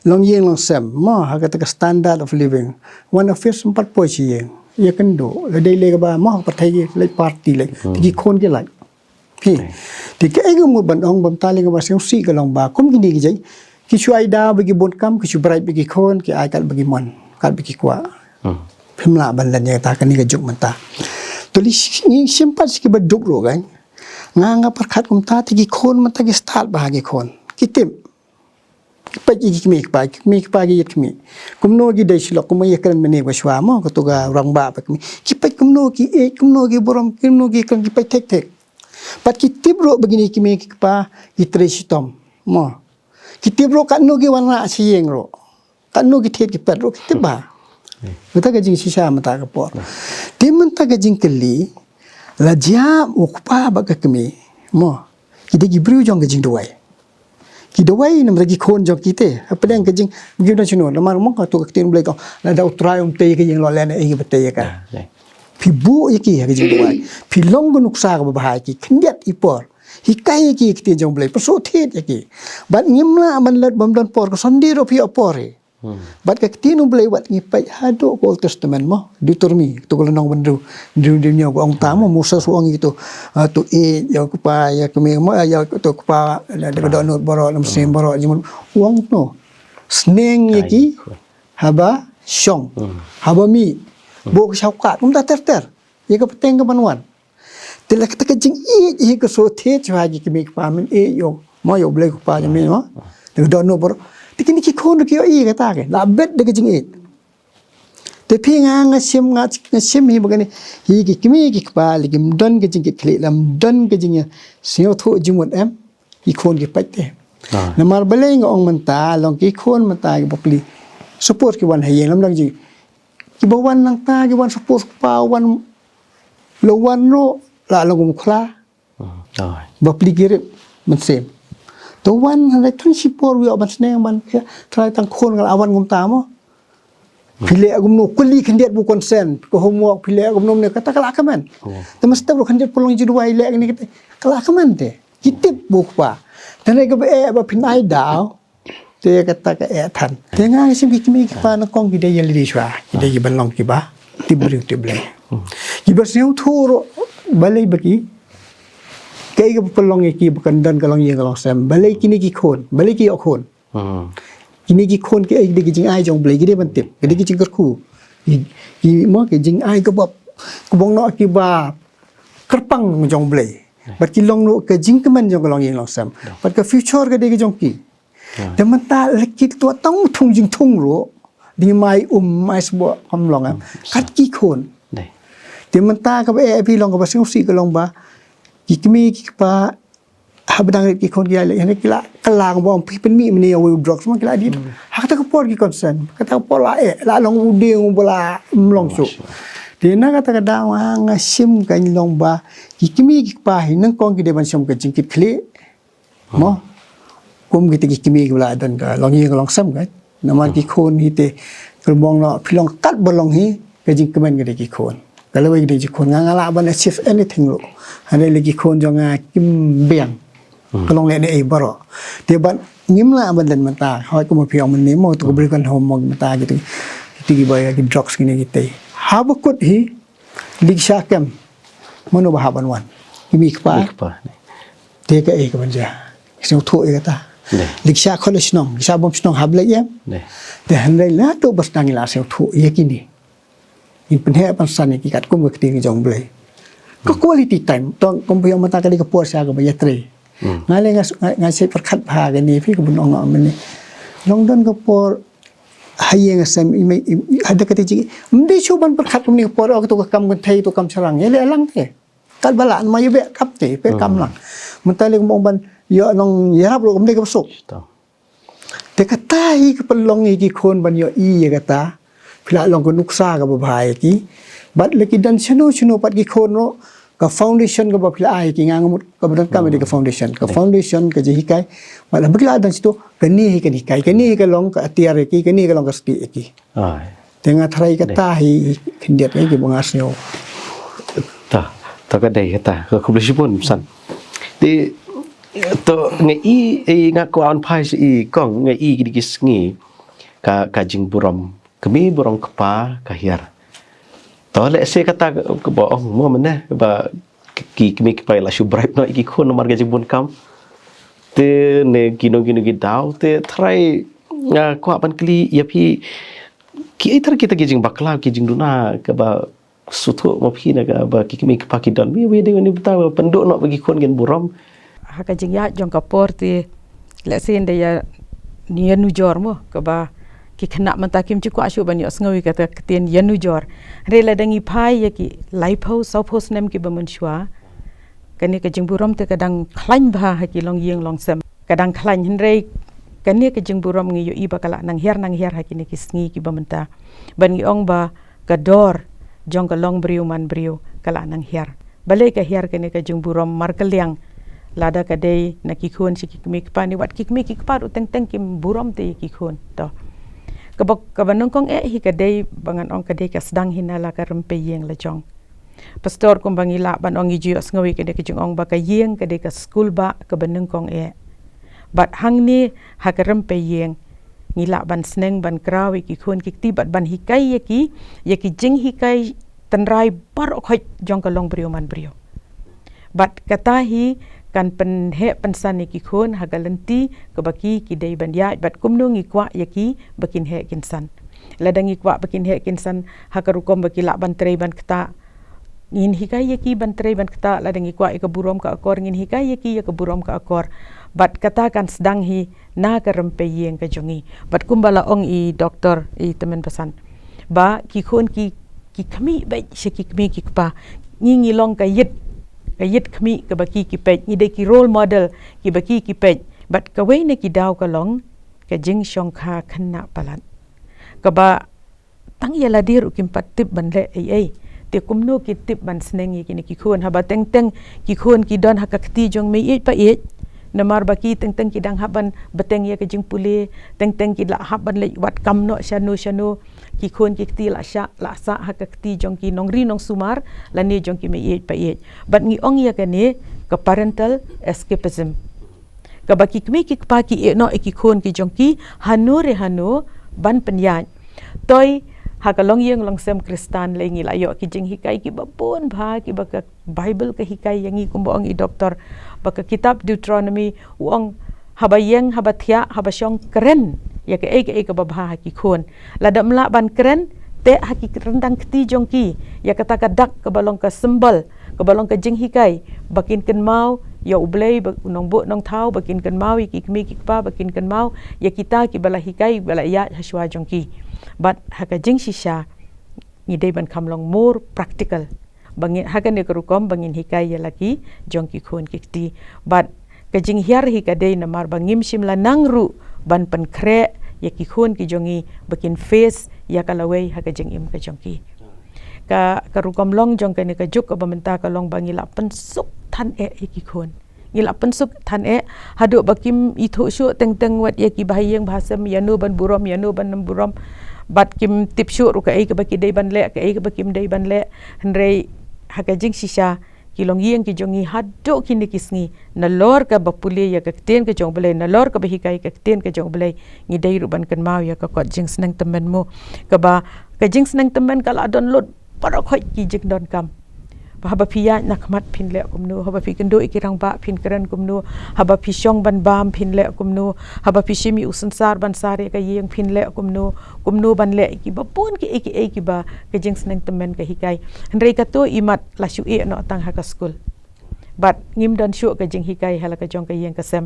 long yeng long sem ma ha ka standard of living one of first 4 poi siang ya kendo le dei le ka ba ma pathai le party le ki khon ke laiพี่ที่แกก็มุดบันองบันตาลิงว่าเสียงสีก็ลองบาคุ้มกินดีกี่ใจกี่ช่วยดาวไปกี่บนกัมกี่ช่วยไบรท์ไปกี่คนกี่ไอกัดไปกี่มันกัดไปกี่กว่าพิมละบันลันยังตากันนี่ก็จุกมันตาตัวนี้ยิ่งชิมปัสกี่บัดจุกรู้กันงางประคัดกุมตาที่กี่คนมันตากี่สตาร์ทบากี่คนกี่เต็มไปกี่มีกี่ยัดมีกุมโนกี่ได้ชิลกุมไม่ยักกันมันเองว่าชัวร์มั้งก็ตัวก็รังบาไปกี่ไปกุมโนกี่กุมโนกี่บรมกุมโนกี่กันกี่ไปเทคPat kitibro begini kimi kipa kitreshitom mo kitibro kan no gi wana siyeng ro kan no gi thet ki petro kitiba mata ga jing sisa mata ka por timun ta ga jing keli la jam ukpa ba ka kimi mo kide gi bru jong ga jing dowai ki dowai nam gi khon jong kite apeng ga jing gi na chino la mar mo ka to ka tin blai ko la da utrai te ga jing lo len e gi bete kaพี่บูอีกี่ก็จึงด้วยพี่ลงก็นุกซาก็บ่หายกี่ขันยัดอีปอร์ฮิไกกี่ที่จงเบลประโสเทศอีกี่บัดงิมละมันเลิศบำดอนปอร์ก็สันดีโรพี่อปอร์บัดก็ที่นุเบลวัดงิไปหาดูโอลเทสเตเมนต์มั้งดูตัวมีตัวก็น้องบันดูเนี่ยก็องตามมุสลิมองgitu tu ya kupa ya kami ya tu kupa ada donut baroh namsim baroh jimun uang no sneng iki haba syong haba mi bok syaukat um dah ter ya ke peteng ke manuan tela kata kejing i ke so the chwa gi kimi pa min yo mo yo ble pa mi no de do no bor tikini ki khon ki i kata ke la bet de kejing i te phi nga sim hi bagani hi ki kimi ki pa li kim don kejing ki khle lam don kejing ya sio tho jimut em ki khon ki pat te na mar bale nga ong manta long ki khon mata ki bokli support ki wan hayeng lam dang ji ki bawan nang ta ki wan support pa wan lo wan ro la lo gum khla ba pligire man sem to wan la tan support wi ban sneng ban trai tang khon gal awan gum ta mo pile gum no kuli khandiat bu consent ko homework pile gum nom ne kata kala kaman te mesti ro khandiat polong ji duai le ni kala kaman te kitip bu pa tan ga ba pinai daw te kata ka tan te nga sim ki mi ki pa na kong ki de yel di shwa ki de ban long ki ba tibri tible ki ba seu thuro balai baki kai ga pelong ki bukan dan kalong ye kalong sam balai kini ki khon balai ki khon kini ki khon ki ai de ki jing ai jong blai ki de ban tip ki de ki jing kar khu ki mo ki jing ai ko bop ko bong no ki ba kerpang jong blai bat ki long no ke jing kemen jong kalong ye kalong sam bat ka future ga de ki jong kiแต่มันตาเล็กคิดตัวต้องทุ่งจึงทุ่งรู้ดีไม้ไม้สบคำลองอ่ะคัดกี่คนแต่มันตากับพี่ลองกับสิ่งสิ่งก็ลองบ้ากี่มีกี่ป้าหาบดังกี่คนกี่อะไรอย่างนี้กี่ละกลางบ่มพี่เป็นมีมันเนี่ยวิวดร็อกส์มันกี่ละดีหากตะกปอดกี่คอนเซนก็ตะกปอดละลองวูดีงบลาลองสุแต่นั่นก็ตะกดาวงาชิมกันลองบ้ากี่มีกี่ป้าเห็นนั่งกองกี่เดบันชมกันจริงกี่คลีมั้งkum kita kimi gula dan ka long ye long sam kan naman ki khon hi te kerbong no philong kat bolong hi ke jing kemen ke ki khon kalau we de ki khon nga la ban achieve anything lo ane le ki khon jo nga kim biang kalong le ne e baro te ban ngim la ban dan mata hoi ko ma phiong man ne mo to bri kan hom mo mata gitu ti ba ki drugs kini ki te ha ba kut hi lig sha kem mono ba ha ban wan kimi kpa te ka e ka ban ja sing thu e ka ta liksha college nong liksha bom snong hable yem de hanai la to bas nang la se thu ye kini in pen he pan san ki kat kum ke ting jong blai ko quality time tong kom pyo mata ka di ka por sa ka ba yatre ngale nga se par khat pha ga ni phi ko bun ong man ni long don ko por hayeng sem i ada ka ti ji mdi chu ban par khat kum ni por ko to ka kam kan thai to kam sarang ye le lang te kal bala ma ye be kap te pe kam lang man ta le ko ban yo nong yarap ro kom de ko sok te kata hi ke pelong ki khon ban yo i ye kata pila long ko nuksa ka bahai ki but leki dan chano pat ki khon ro ka foundation ka pila ai ki ngang ka badan ka me ka foundation ka je hikai mala bikla dan situ ka ni hikai ka ni ka long ka atiar ki ni ka long ka sti ki tengah tharai ka ta hi khindiat ki bangas nyo ta ka dei ta ka khublei shibun san ti to ngai nga ko an phai si kong ngai ki ngi ka jing buram kami buram kapa ka hiar to le se kata ke bohong mo mana ba ki kami pai la shu bribe no ki khon mar ga jibun kam te ne kino gi dau te try ko apan kli ya phi ki itar kita gi jing bakla ki jing duna ke ba sutu mo phi na ga ba ki kami pa ki don we de ni beta penduk no bagi khon gen buram ha ka jing ya jong ka porti le sen de ya ni nu jor mo ke ba ki kena mentakim ci ko asu banyo sngawi kata ketien yanu jor rela dangi phai ya ki laiphau sophos nem ki bamun shwa kani ka jingburom te kadang khlain bha ha ki long yeng long sem kadang khlain hinrei kani ka jingburom ngi yo iba kala nang her ha ki ne ki sngi ki bamenta ban ngi ong ba ka dor jong ka long briu man briu kala nang her balai ka her kani ka jingburom mar kaliang lada ka dei na ki khon si ki kmi pa ni wat ki kmi ki pa teng teng kim burom te ki khon to kabanong kong hi kadai bangan ong kadai ka sedang hinala ka rempe yeng la jong pastor kong bangila ban ong iju sngawi kadai ka jong ong ba ka yeng kadai ka school ba kabanong kong bat hang ni ha ka rempe yeng ngila ban sneng ban krawi ki khon ki ti bat ban hikai yaki jing hikai tanrai bar khoi jong ka long brio man brio bat kata hi kan penhe pensan ki khon hagalenti ke baki ki dei bandia bat kumno ngi kwa yaki bakin he kinsan ladangi kwa bakin he kinsan hakarukom baki la ban trei ban kta ngin hikai yaki ban trei ban kta ladangi kwa ka burom ka akor ngin hikai yaki ka burom ka akor bat kata kan sedang hi na ka rempe yeng ka jongi bat kumbala ong i doktor i temen pesan ba ki khon ki kami bai ki kmi ki pa ngi long ka yit kami ke baki ki pej ni de ki role model ki baki ki pej bat ka we ne ki daw ka long ka jing shong kha khanna palat ka ba tang yala dir ukim pat tip ban le ai te kumno ki tip ban sneng ki ne ki khon ha ba teng ki khon ki don ha ka kti jong me pa namar baki teng ki dang haban beteng ya ke jing pule teng ki la haban le wat kam no shanu ki khon ki kti la sa ha ka kti jong ki nong ri nong sumar la ne jong ki me pa bat ngi ong ya ka ne ka parental escapism ka baki kmi ki pa ki no ki khon ki jong ki hanu ban penyaj toy ha ka long yeng long sem kristan le ngi la yo ki jing hikai ki babon bha ki ba ka bible ka hikai yangi kumbo ong i doktor baka kitab Deuteronomy uang haba yeng haba thia haba shong keren ya ke ka babha ki khon ladam la ban keren te haki rendang kti jongki ya kata ka dak ke balong ka sembal ke balong ka jing hikai bakin ken mau ya ublei nong bu nong thau bakin ken mau ki kmi ki pa bakin ken mau ya kita ki bala hikai bala ya haswa jongki but haka jing shisha ni dei ban kamlong more practical bangin hagan ne kerukom bangin hikai ya laki jongki khon kikti but kajing hiar hi kadai namar bangim shimla nangru ban pan kre ya ki khon ki jongi bakin face ya kalawei haga jing im ka jongki ka kerukom long jong ka ne ka juk ka bamenta ka long bangila pensuk than ki khon ngila pensuk than hadu bakim itho shu teng wat ya ki bahayeng bahasam yanu ban burom yanu ban burom bat kim tipshu ru ka ka baki dei ban le ka bakim dei ban le hendrei haga jing shisha kilong yeng ki jongi hado kini kisngi nalor ka bapule ya ka ten ka jong belai nalor ka bahikai ka ten ka jong belai ngi dei ruban kan mau ya ka kot jing snang temen mo ka ba ka jing snang temen kala don lot parakhoi ki jing don kam haba pia nakmat phin le kumnu haba phi kendo ikirang ba phin kran kumnu haba phi shong ban bam phin le kumnu haba phi shimi usansar ban sare ka yeng phin le kumnu ban le ki bapun ki ba ka jing snang temen ka hikai hendrei ka to imat la shu no tang ha ka school but ngim don shu ka jing hikai hala ka jong ka yeng ka sem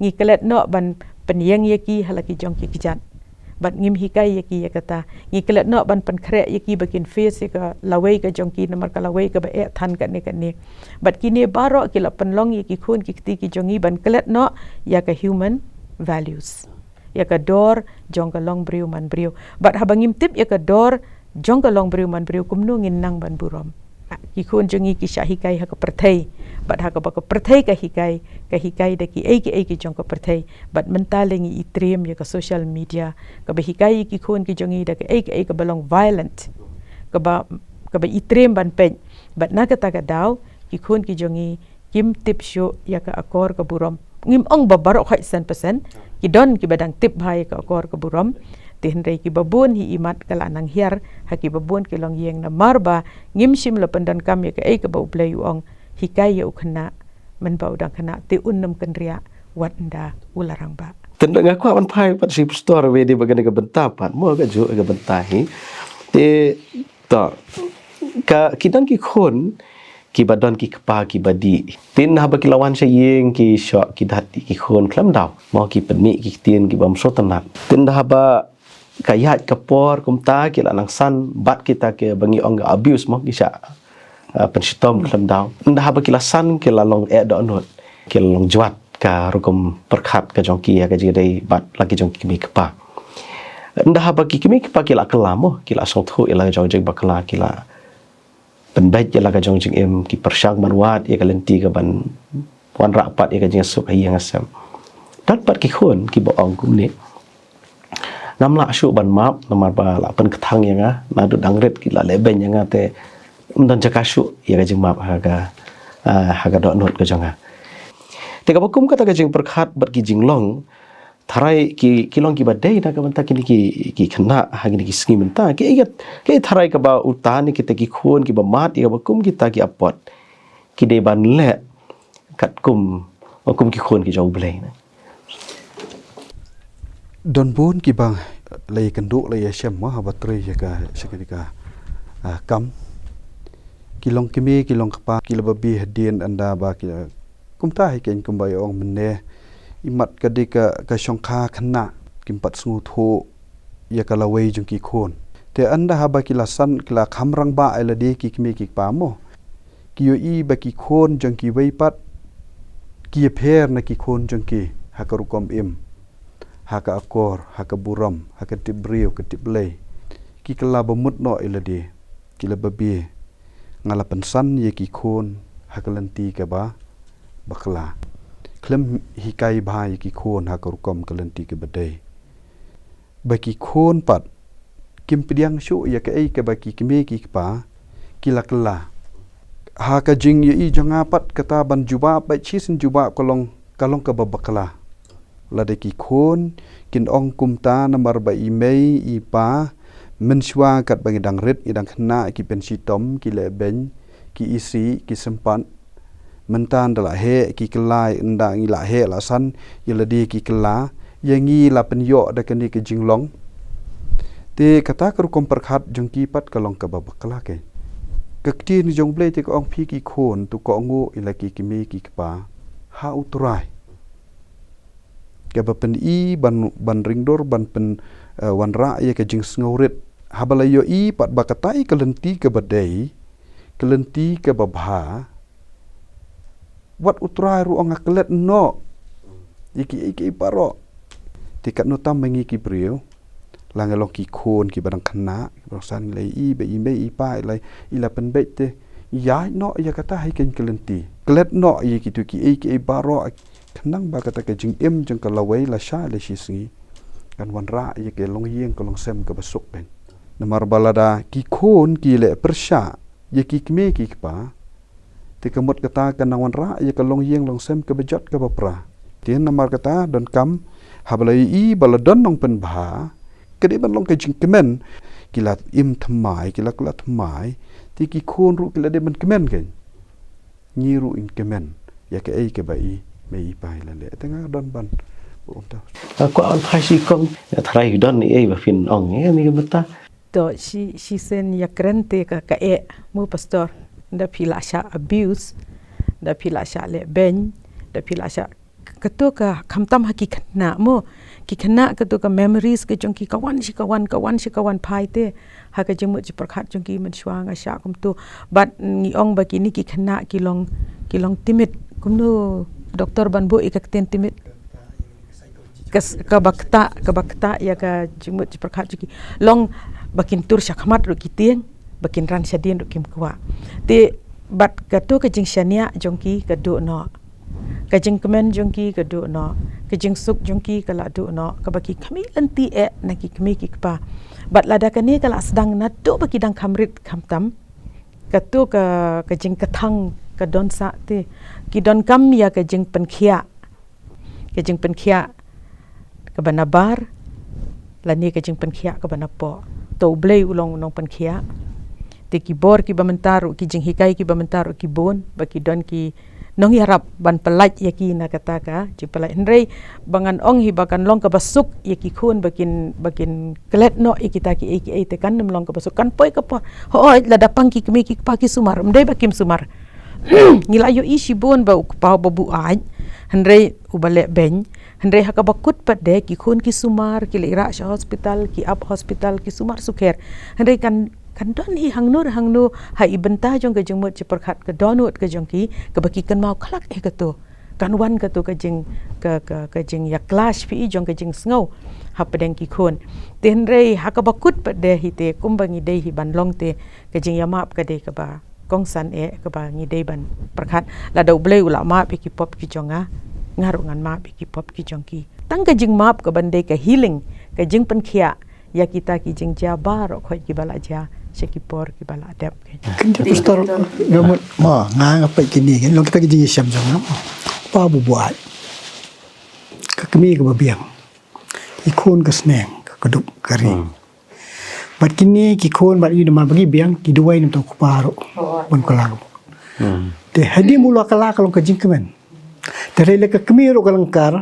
ngi kelet no ban penyeng ye ki hala ki jong ki kijat bat ngim hikai yaki yakata ngi kelet no ban pan khre yaki bakin face ka lawei ka jongki namar ka lawei ka ba than ka ne bat kini baroh ki la panlong yaki khon ki kti ki jongi ban kelet no ya ka human values ya ka dor jong ka long briu man briu bat habangim tip ya ka dor jong ka long briu man briu kumnu ngin nang ban burom ki khun jongi ki shahikai ha ka perthai bat ha ka ba ka perthai ka hikai da ki ai ki jong ka perthai bat mentalengi itrem ya ka social media ka ba hikai ki khun ki jongi da ka ai ka balong violent ka ba itrem ban pej bat na ka ta ka daw ki khun ki jongi kim tip syo ya ka akor ka burom ngim ong baroh 100% ki don ki badang tip bhai ka akor ka burom Tihnrei ki babun hi imat kala nang hiar haki babun ki long yeng na marba ngim sim la pandan kam ya ka ai ka ba uplay ong hikai ya ukhna men ba udang khana ti unnam kendria wat nda ularang ba tenda ngaku awan pai pat si store we di bagan ga bentapan mo ga ju ga bentahi te ta ka kidan ki khon ki badon ki kpa ki badi tin ha ba ki lawan sa yeng ki sho ki dhati ki khon klam daw mo ki peni ki tin ki bam so tanak tin da ba kayat kapor kumta kila nang san bat kita ke bangi ong abuse mo kisha penshitom klam daw nda ba kila san kila long do not kila long jwat ka rukum perkhat ka jongki ya ka jidai bat lagi jongki mi kapa nda ba ki mi kapa kila kelamo kila song thu ila jongjeng bakla kila penbait ya laga jongjeng em ki persyang manwat ya kalenti ka ban wan rapat ya ka jeng suk hayang asam dat pat ki khon ki bo ong kum ni ngam la syu ban map nomor ba la pen kethang yang na du dangret ki la leben yang te mdan jaka syu ya ka jeng map haga do not ka jonga te ka bokum kata ka jeng perkhat bat ki jing long tharai ki long ki badai na ka banta ki khna hagini ki sngi menta ki tharai ka ba utani ki te ki khon ki ba mat ya bokum kita ki apot ki de ban le kat kum ki khon ki jau blai Don bon ki bang lay kenduk lay syam ma batri jaga seketika kam kilong kimi kilong kapa kilababi hadien anda ba ki kumta hi ken kumbai ong menne imat kadika ka shongkha khna kimpat sngu tho ya kalawei jung ki khon te anda ha ba kilasan kila khamrang ba eladi ki kimi ki pa mo ki yo i ba ki khon jung ki wei pat ki pher na ki khon jung ki hakarukom im haka akor haka buram haka tibriu ke tiblei ki kala bamut no iladi kila babi ngala pensan ye ki khon haka lanti ke ba bakla klem hikai bha ye ki khon haka rukom kalanti ke badai baki khon pat kim pidiang shu ya ke ai ke baki kimi ki pa kila kala haka jing ye i janga pat kata ban juba ba chisin juba kalong ka bakla lada ki khon kin ong kumta namar ba imei ipa menshwa kat bang dang rit idang khna ki penshitom ki leben ki isi ki sempan mentan dala he ki kelai ndang ila he la san yeladi ki kela yangi la penyo da kani ke jinglong te kata kar kom perkhat jongki pat kalong ka babakla ke kakti ni jong ble te ko ong phi ki khon tu ko ngo ila ki kimi ki pa ha utrai ke pen i ban ringdor ban pen wanra ya ke jing sngorit habalayo i pat bakatai kelenti ke badai kelenti ke babha wat utrai ru ong aklet no iki paro tikat notam mengi ki brio langalong ki khon ki barang khana rosan lei i be imbe i pa lai ila pen bete ya no ya kata hai ken kelenti klet no i ki tu ki baro khanang ba kata ke jing em jeng kalawai la sha le shisngi kan wanra ye ke long yeng ko long sem ka basuk ben namar balada ki khon ki le persha ye ki kme ki pa te kamot kata kan wanra ye ka long yeng long sem ka bejot ka bapra tien namar kata don kam hablai i baladon nong pen bha kede ban long ke jing kemen kilat im thamai kilat thamai ti ki khon ru kila de ban kemen ken nyiru in kemen ya ke ai ke bai mei pai la le tengah don ban bo ta ko an phai si kong thrai don ni ba fin ong ni ga mata to si sen ya krente ka mu pastor da pila sha abuse da pila sha le ben da pila sha ketu ka khamtam hakikat na mo ki khana ketu ka memories ke jong ki kawan phai te ha ka jemu ji prakhat jong ki men shwanga sha kum tu bat ngi ong ba ki ni ki khana ki long timit kum no doktor ban bo ikak ten timit kabakta ya ka jimut perkat juki long bakin tur syakmat ru kitieng bakin ran syadin ru kim kwa te bat katu kajing syania jongki kadu no kajing kemen jongki kadu no kajing suk jongki kala du no kabaki kami lenti naki kami ki pa bat lada kani kala sedang natu baki dang kamrit kamtam katu ka kajing ketang kadon sa te kidon kam ya kajing penkhia ke banabar lani kajing penkhia ke banapo to blei ulong penkhia te ki bor ki bamentaru ki jing hikai ki bamentaru ki bon baki don ki nong harap ban pelat ya ki na kata ka ji pelat henrei bangan ong hi bakan long ka basuk ya ki khun bakin kelet no ikita ki te kan long ka basuk kan poi ka po ho la dapang ki kemi ki pa ki sumar mdai bakim sumar ngila yo isi bon ba pa babu aj henrei ubale ben henrei haka bakut pade ki khun ki sumar ki lira sha hospital ki up hospital ki sumar sukher henrei kan don hi hangnu ha ibenta jong ke jengmut ci perkhat ke donut ke jongki ke baki kan mau khalak ka to kan wan ka to ke jeng ke jeng ya clash pi jong ke jeng sngo ha pedeng ki khun ten rei haka bakut pade hi te kumbangi dei hi ban long te ke jeng ya map ka dei ka ba kong san ke ba ngi dei ban perkhat la do bleu la ma pi ki pop ki jonga ngaru ngan ma pi ki pop ki jongki tang ke jeng map ke bandai ke healing ke jeng penkhia ya kita ki jeng ja baroh khoi ki bala ja sekipor ki bala adap Kita pastor gamut nga apa kini kan lo kita jadi syam jang pa bu buat ka kami ka babiang ikon ka sneng ka kedup kari bat kini ki kon bat yu ma bagi biang ki duai nam to paro bon kolang te hadi mula kala kalong ka jingkemen te rele ka kami ro kalangkar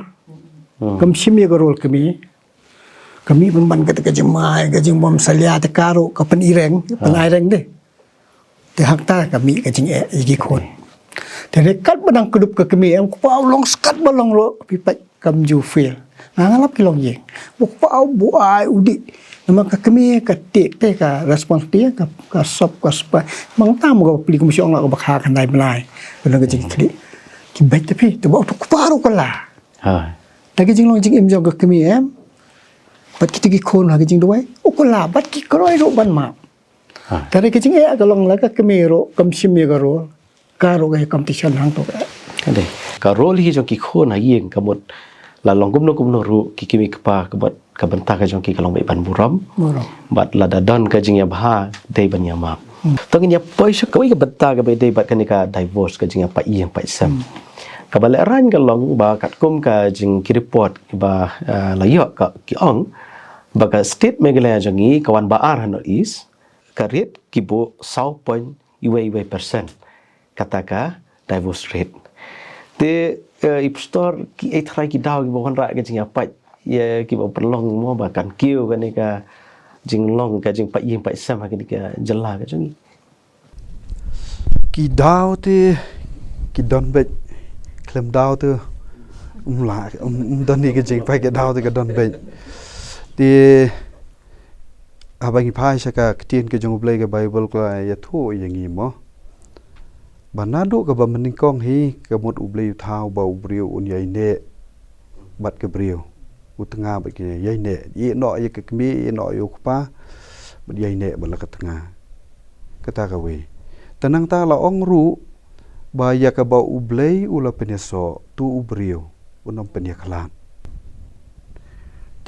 kam shimi ka rol kami pemban kata kejemai kejeng bom salia te karo ka pen ireng deh te hakta kami kejeng iki kon te rekat badang kedup ke kami em ku pau long skat balong ro pipat kam ju feel ngalap ki long yeng ku pau bu ai udi nama ka kami ka te ka respons dia ka sop ka spa mang tam ko pli komisi ong la ko bakha kan dai blai belong kejeng kli ki bet tapi te bau ku paru kala ha ta kejeng long jing em jong ka kami em bat kita ki kon lagi jing duai ukula bat ki kroi ro ban ma tare ki jing ka long la ka kemero kam sim ye garo karo ga competition hang to ade ka rol hi jong ki khon ha yeng ka mot la long gum no ru ki kimi ka ka bat ka banta ka jong ki ka long bai ban buram bat la da don ka jing ya bha dei ban ya ma to ngi ya poi sha ka wi ka banta ka bai dei bat ka ni ka divorce ka jing ya pa Iang pa sam ka bale ran ka long ba kat kum ka jing ki report ba la yo ka ki ong baga state megalaya jangi kawan baar hanor is karet kibo 0.1% kataka divorce rate te ipstor ki ethrai ki daw ki bohon ra ka jing apa ya ki bo perlong mo bahkan kiu kan ka jing long ka jing pa Iang pa sam ka jela ka jangi ki daw te ki don bet klem daw te la don ni ka jing pa ka daw te ka don bet di abangi phai saka ktin ke jong blai ke bible ko ya thu yangi mo banado ka ba maning kong hi ka mot ublei thau ba ubriu un yai ne bat ke briu utanga ba ke yai ne ye no ye ke mi no yu pa ba yai ne ba la ka tanga kata ka we tanang ta la ong ru ba ya ka ba ublei ula peneso tu ubriu unom penya khalan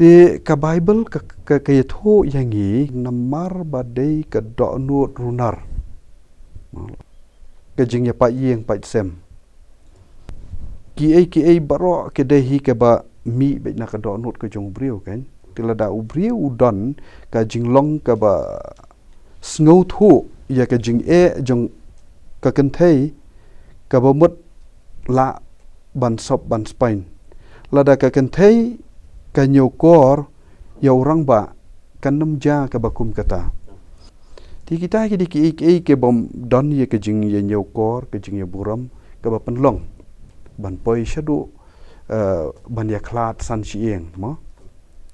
te ka bible ka yatho yangi namar badai ka do nut runar ka jing ya pa Iang pa sem ki ai baroh ke dei hi ka ba mi be na ka do nut ka jong brio kan tila da ubrio udon ka jing long ka ba sngau thu ya ka jing jong ka kan thei ka ba mut la ban sop ban spain la da ka kan thei ka nyokor ya orang ba kan namja ka bakum kata ti kita ki ke bom don ye ke jing ye nyokor ke jing ye buram ka ba penlong ban poi shadu ban ya klat san Iang mo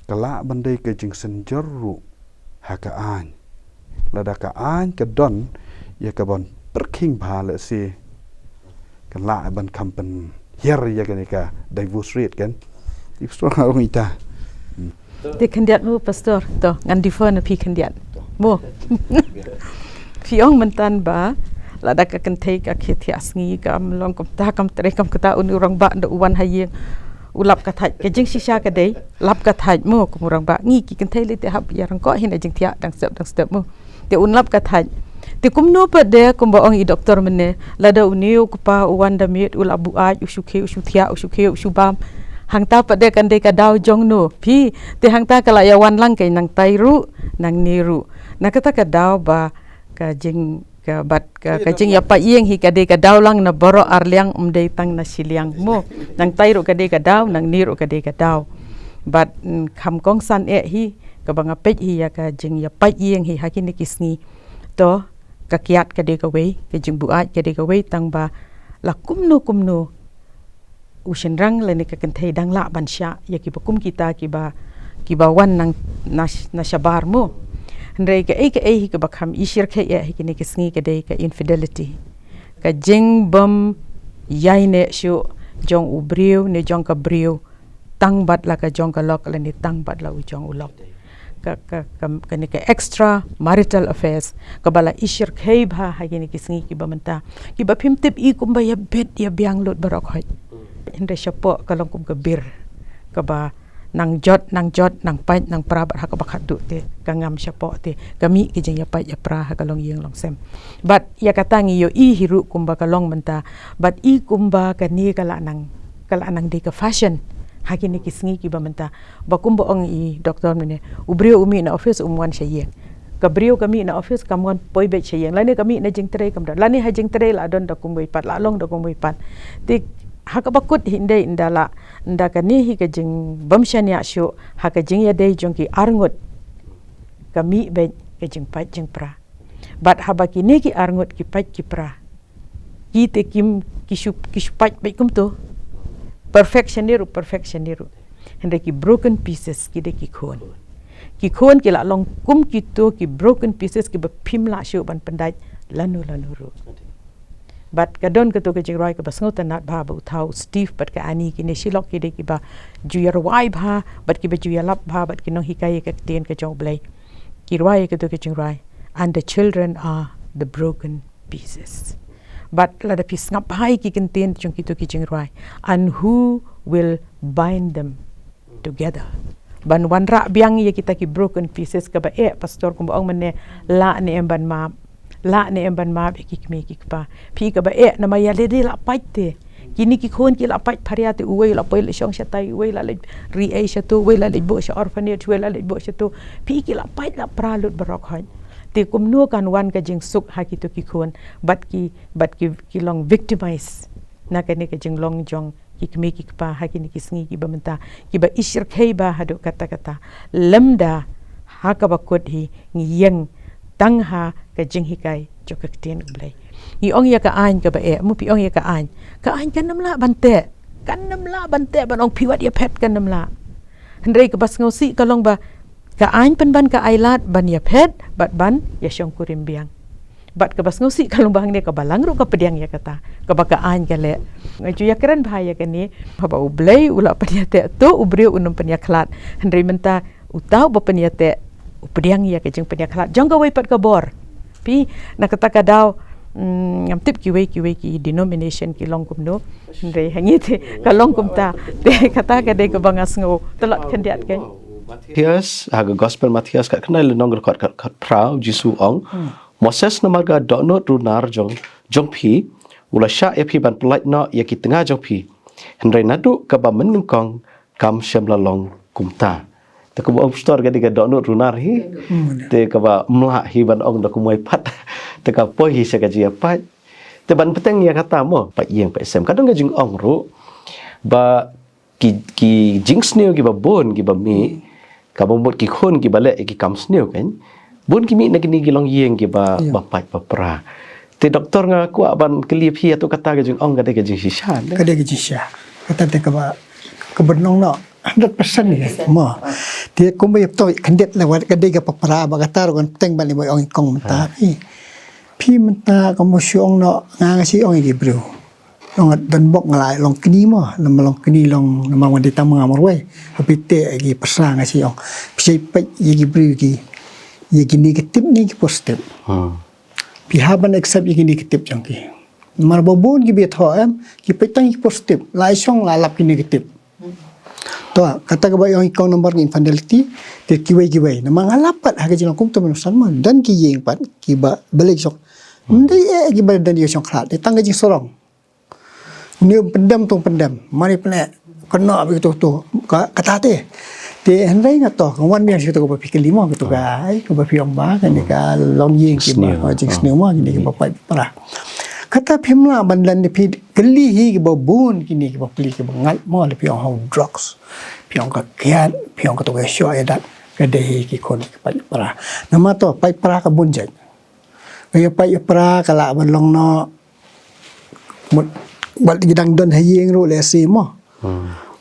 kala bandai ke jing senjeru ha ka an lada ka an ka don ye ka bon perking ba le si kan la ban kampen hier ye ka divorce rate kan Pastor harung ita. Ti kandiat mu pastor to ngan differ na pi kandiat. Mo. Pi ong mentan ba la da ka kan thei ka khithia sngi ka long kom ta kam tre kam kata un urang ba da uwan hayeng ulap ka thai ke jing shisha ka dei lap ka thai mo ko urang ba ngi ki kan thei le te hab ya rang ko hin jing thia dang step mo te un lap ka thai te kum no pa de kum ba ong i doktor mene la da uniu ku pa uwan da mit ul abu ai usu thia usu bam hang ta pa de kan de ka daw jong no pi te hang ta kala ya wan lang kai nang tai ru nang ni ru na kata ka daw ba ka jing ka bat ka jing ya pa Iing hi ka de ka daw lang na baroh arliang de tang na siliang mo nang tai ru ka de ka daw nang ni ru ka de ka daw bat kham kong san hi ka banga pej hi ya ka jing ya pa Iing hi hakini kisni to ka kiat ka de ka wei ka jing bu ai ka de ka wei tang ba la kumno ushin rang le ni ka kan thei dang la ban sha ya ki bakum kita ki ba wan nang na shabar mo ndrei ka hi ka bakham ishir khe ya hi ki ni kisngi ka dei ka infidelity ka jing bam yai ne shu jong u briu ne jong ka briu tang bat la ka jong ka lok le ni tang bat la u jong u lok ka ni ka extra marital affairs ka bala ishir khe bha ha ki ni kisngi ki ba manta ki ba phim tip I kum ba ya bet ya biang lot barok hoi hindai syapo kalau kum kebir ke ba nang jot nang pai nang pra ba ka bakhat du te kangam syapo te kami ke jeng ya pai ya pra ha kalong Iing long sem but ya katangi yo I hiru kum ba kalong menta but I kum ba ka ni kala nang de ka fashion hakini kisngi ki ba menta ba kum ba ong I doktor mene ubrio umi na office umwan syaye kabrio kami na office kamuan poi bet syaye lani kami na jeng tere kam lani ha jeng tere la don da kum boi pat la long da kum boi pat ti haka bakut hindai indala ndaka ni hi ka jing bamshan ya shu haka jing ya dei jongki arngut kami be ka jing pat jing pra bat haba ki ne ki arngut ki pat ki pra ki te kim ki pat be kum to perfection niru hindai ki broken pieces ki de ki khon ki la long kum ki to ki broken pieces ki ba phim la shu ban pandai lanu ru but kadon ka to ka jing roi ka basngo tanat bha ba uthau Steve but ka ani ki ne shilok ki de ki ba juyar wai bha but ki ba juyar lap bha but ki no hikai ka ten ka jong blai ki roi ka to ka jing roi and the children are the broken pieces but la da pis ngap hai ki kan ten jong ki to ki jing roi and who will bind them together ban wan ra biang ye kita ki broken pieces ka ba pastor kum ong mane la ne emban ma ki kmi ki pa phi ka ba na ma ya le de la pai te kini ki khon ki la pai pharia te uwe la pai le shong sha tai uwe la le ri ai sha tu uwe la le bo sha orphanage uwe la le bo sha tu phi ki la pai la pra lut barok han te kum nu kan wan ka jing suk ha ki to ki khon bat ki long victimize na ka ne ka jing long jong ki kmi ki pa ha ki ni ki sngi ki ba menta ki ba ishir khei ba hadu kata lemda ha ka ba kod hi ngiyeng tang ha ka jing hikai jokak ten blai I ong ya ka an ka ba mu pi ong ya ka an kan namla bante ban ong piwat ya pet kan namla hendrei ka bas ngosi ka long ba ka an pen ban ka ailat ban ya pet bat ban ya syong kurim biang bat ka bas ngosi ka long bang ne ka balang ru ka pediang ya kata ka ba ka an ka le ngaju ya keren bahaya kan ni ba ublei ula pen ya te to ubrio unum pen ya klat hendrei menta utau ba pen ya te pediang ya ke jeng pediang klat jong ka wei pat ka bor pi na kata ka daw ngam tip ki wei ki denomination ki long kum no ndre hangi te ka long kum ta te kata ka de ka bangas ngo telot kandiat kan Matthias haga gospel Matthias kat kenal nongger kat prau jisu ong Moses na marga donot runar jong pi ula sha ya pi ban pelat no ya ki tengah jong pi hendrai nadu ka ba menungkong kam shemlalong kumta te ko om store ga diga donut runar hi te ka ba mla hi ban ong da ko moi pat te ka po hi se ga ji pat te ban peteng ya kata mo pa Iing pa sem kadang ga jing ong ru ba ki jing sneo gi ba bon gi ba mi ka ba mot ki khon gi ba le ki kam sneo kan bon ki mi na ki ni gi long Iing gi ba pat pa pra te doktor nga ku ban kelip hi atau kata ga jing ong ga de ga jing shisha ka de ji sha kata te ka ba ka benong no 100% ni mo ti ko may to kandet la wa ka de ka papara ba ka tar kon teng ban ni boy ong kong mata pi mata ko mo syong no nga si ong gi bro long dan bok ngalai long kini mo long kini long nama wanita mengamar we habite gi pasang asi ong pisai pai gi bri gi negatif ni gi positif pi haban accept gi negatif jangki mar babun gi B.Ps.Toi gi petang gi positif lai song la lap gi negatif to kata ka ba yang ikong nomor infidelity te kiwai nama ngalapat ha gi jong kum to menusan man dan ki yeng pat ki ba balik sok ndai gi ba dan dia song khat te tang gi sorong ni pendam mari pene kena begitu tu kata te Iangrai ngato kawan biang situ ko pikir lima gitu kai ko piong ba kan ka long ying ki ba jing sneu ma ni ba pai para kata pimla bandan ni pi geli hi ki ba bun kini ki ba pli ki ba ngal mo le piong how drugs piong ka kian piong ka to ka syo ya dat ka de hi ki kon ki pai para nama to pai para ka bun jai ya pai para kala ban long no bal gidang don hayeng ro le si mo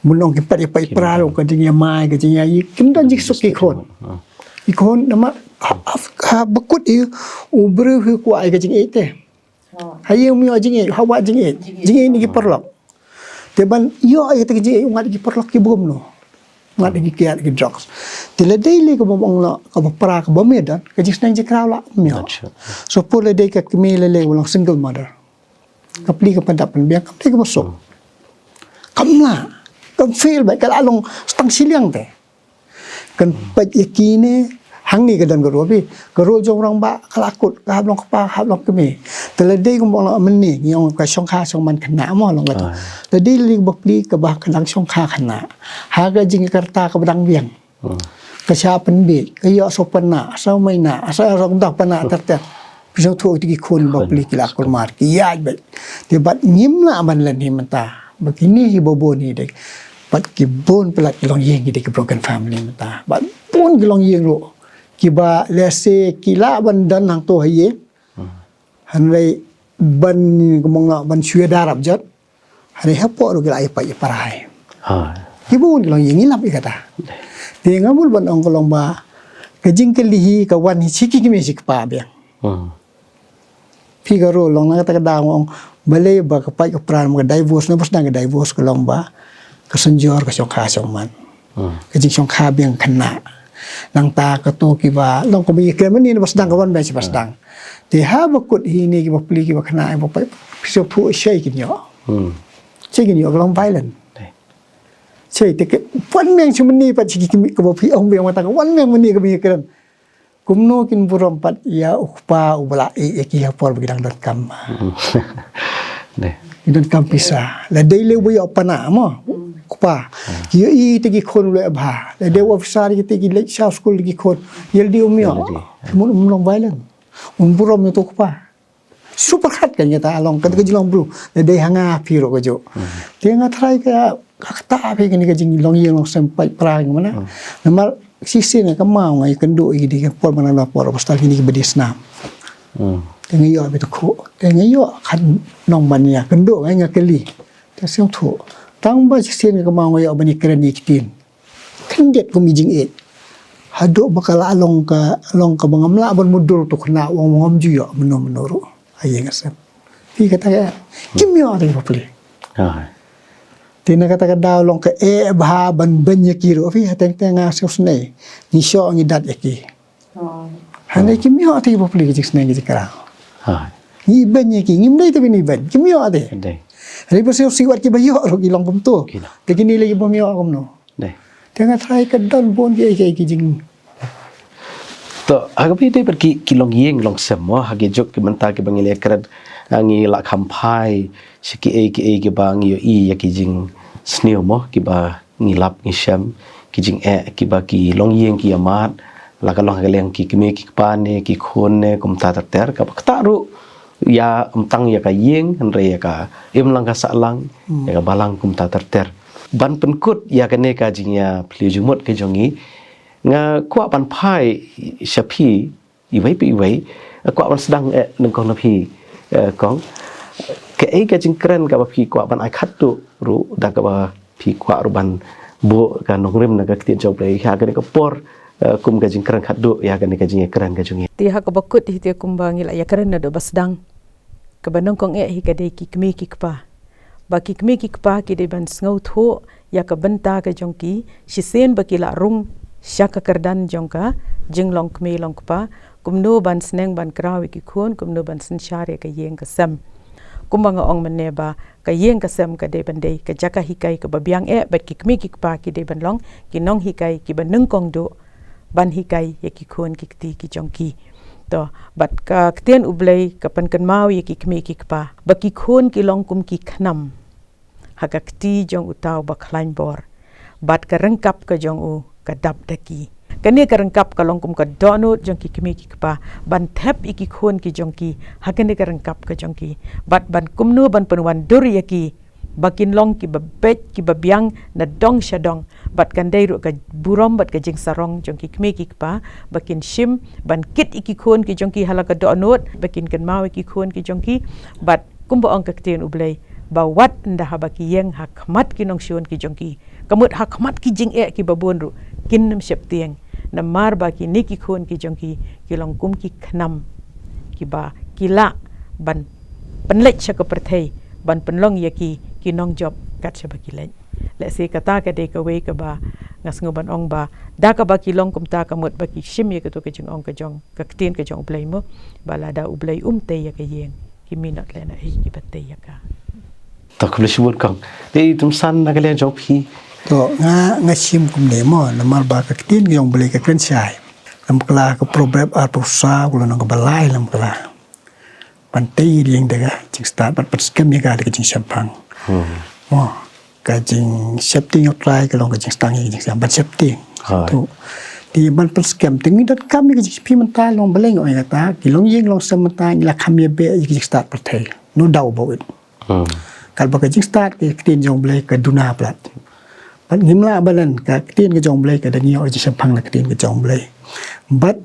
mulong ki pai pra ro ka jing mai ka jing yi kim don jik sok ikon nama ha bakut i ubru hu ku ai ka jing ete hayeng mi jing e hawa jing e ni ki perlok te ban yo ai te jing ngat ki perlok ki bom no ngat ki kiat ki drugs te le daily ko bom lo ka pra ka bom medan ka jing snang jik raw la mi so pole dei ka kmele le ulong single mother kapli ka pandap biang kapli ka masuk kamla kam feel baik kalau along stang siliang teh kan paj yakine hang ni ka dan garo bi garo jong rang ba kalakut ka hablong ka hablong kemi teledei ko mong amni yang ka song kha song man khana mo long la teledei li bakli ka ba kadang song kha khana ha ga jing karta ka badang biang ka sha pen bi ka yo so pana sa mai na sa rong dak pana ter pisau tu ti kon bakli kila kul mar ki ya ba te bat nyimla man lan ni menta begini hi bobo ni dek bat ki bon pelat long yeng di ke broken family menta bat pun ki long yeng ro ki ba lese kila ban dan hang to haye han lai ban ngomong na ban syue darab jat hari hapo ro kila ai pa parai ki bon ki long yeng ilap ikata te ngamul ban ong kolong ba ke jing ke lihi ka wan hi chiki ki me sik pa biang Pyngrope long na kata kadang balai ba kapai ka pran mga divorce na bas na divorce ko long ba kasanjor ka syong kha syong man ka jing syong kha biang khana nang ta ka to ki ba long ko bi kremen ni bas dang ka wan ba si bas dang te ha ba kut hi ni ki ba pli ki ba khana ba pai so pu shei ki nyo che ki nyo long violent che te ke wan meng chumni pa chi ki ko ba phi ong biang ma ta wan meng mani ka bi kren kumno kin burom pat ya ukpa ubala ki ya por bidang dot kam ne dot kam pisa la daily we opana mo ukpa ki i te ki khon le bha la de officer ki te ki le sa school ki khon yel di umyo mun long violent burom to ukpa super khat kan ya ta long ka ke jilong bru la de hanga piro ko jo te nga try ka ta pe ki ni ka jing long yeng long sampai pra ngana nama sisi ni ka mau ngai kendo i di por mana la por postal ni ke bedisna tengi yo betu ko tengi yo kan nong ban ya kendo ngai ngakeli ta siong thu tang ba sisi ni ka mau ngai bani kren ni kitin kendet ko mi jing e hado bakal along ka bangamla ban mudur tu kena wong ngom ju yo menuru aye ngasem pi kata ya kimyo ri popli tina kata kada long ke bha ban banya kiro fi hateng tenga sosne ni sho ngi dat yaki hane kimi ho ti popli ki sne ngi kara ni banya ki ngim dai te ni ban kimi ho ade hari bersih siwat ki bayo ro ki long pum tu te kini lagi pum yo kom no tenga try ka don bon ki jing to agapi dei pergi ki long yeng long semua hage jok ki menta ki bangile kred ngi la kampai siki ki bang yo I ya ki jing sneo mo ki ba ngilap ngi sham ki jing ki ba ki long yeng ki amat la ka long galeng ki me ki pane ki khon ne kum ta ter ka ta ru ya tang ya ka yeng andre ya ka im lang ka sa lang ya ka balang kum ta ter ban penkut ya ka ne ka jing ya pli jumot ke jongi nga kwa pan pai shapi iwai pi iwai kwa pan sedang nang kong na pi kong ke ka jing kren ka ba pi kwa ban ai khat tu ru da ka ba pi kwa ru ban bo ka nong rim na ka tien chau plei ha ka ne ka por kum ka jing kren khat du ya ka ne ka jing kren ka jung ti ha ka bakut hi te kum ba ngila ya kren na do basdang ka banong kong hi ka de ki kmi ki pa baki kmi ki kpa ki de ban sngau tho ya ka benta ka jongki shisen baki la rung syaka kerdan jongka jinglong kmi long kpa kumno ban sneng ban krawi ki khon kumno ban sin share ka yeng ka sam kumbanga ong meneba ka yeng ka sam ka de bandei ka jaka hikai ka babiang bat ki kmi ki kpa ki de ban long ki nong hikai ki ban nung kong do ban hikai ya ki khon ki ti ki jongki to bat ka ktien ublei ka pan kan mau ye ki kmi ki kpa ba ki khon ki long kum ki khnam haka kti jong utau ba khlain bor bat ka rengkap ka jong u ka dap daki kani ka rengkap ka long kum ka donut jong ki kmi ki kpa ban thep iki khon ki jong ki hakani ka rengkap ka jong ki bat ban kumnu ban penwan dur ye ki bakin long ki babet ki babiang na dong shadong bat kan dai ru ka burom bat ka jing sarong jong ki kmi ki kpa bakin shim ban kit iki khon ki jong ki halaka donut bakin kan mau iki khon ki jong ki bat kumbo ong ka ktien ublei ba wat nda habaki yeng hakmat ki nong shon ki jong ki kamut hakmat ki jing ki babon ru kin nam shep tieng na mar ba ki niki khon ki jong ki long kum ki khnam ki ba kila ban penlech cha ka perthei ban penlong ye ki nong job kat cha ba ki lech le se kata ka de ka we ka ba ngas ngoban ong ba da ka ba ki long kum ta ka mut ba ki shim ye ka to ka jong ong ka jong ka ktien ka jong ublei mo ba la da ublei te ya ka yeng ki minat le na ki ba te ya ka to khublei shibun kang te tum san na ka le jong phi to nga sim kum ne mo na mal ba ka ktien jong ublei ka kren sai lam kala ka problem ar pu sa ku nong ka balai lam kala ban te rieng de ga jing start bat skem ye ga de jing shampang mo ka jing septing try ka long ka jing stang ye jing sam ban septing tu di ban skem ting dat kam ye jing pi man ta long baleng oi ta ki long yeng long sam ta la kham ye be jing start per thai no dau bo it kal ba ka jing start ke tin jong blai ka duna plat ban ngimla balan ka tin ka jong blai ka da ngi oi jing shampang la ka tin ka jong blai bat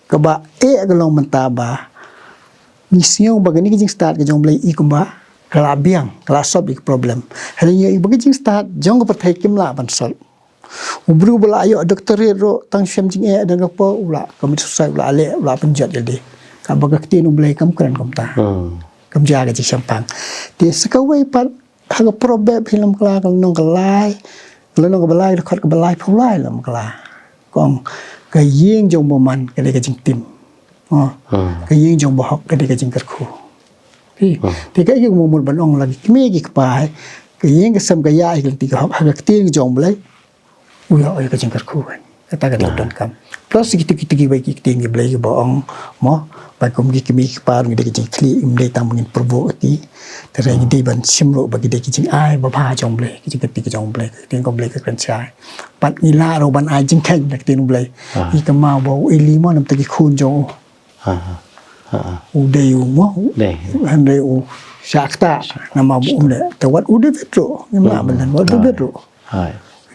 ka ba ka long man ta ba ni siang bagani ka jing start ka jong blai I kumba kala biang kala sob ik problem hari ye bagi jing start jong ka pathai kimla ban sol ubru bala ayo doktor ro tang syam jing dan ka po ula kamit susai ula ale ula penjat jadi ka baga ktin ublai kam kran kam ta kam jaga jing sampang ti sakawai pat ha problem hilam kala kal nong kalai kala nong balai khot ka balai phulai lam kala kong ka yeng jong boman ka de ka jing tim ka yeng jong bohok ka de ka jing kar khu thì cái một bản ông là cái mấy cái bài cái những cái sâm cái dai cái thì học học tiếng dòng lấy ui ơi cái chuyện cắt khu cái ta cái điều đơn cam plus cái bài cái tiếng cái lấy cái bảo ông mò bài cũng cái mấy cái bài người cái chuyện kli im đây tam mình provo cái thế rồi cái bản sim lộ bài cái chuyện ai bảo pha dòng lấy cái chuyện cái dòng lấy tiếng công lấy cái cần sai bạn ila rồi bạn ai chính khanh cái tiếng lấy cái cái mau bảo elimo nằm tới cái khuôn dòng udah umah, anda sakta nama umde. Tawat udah betul, nama benar udah betul.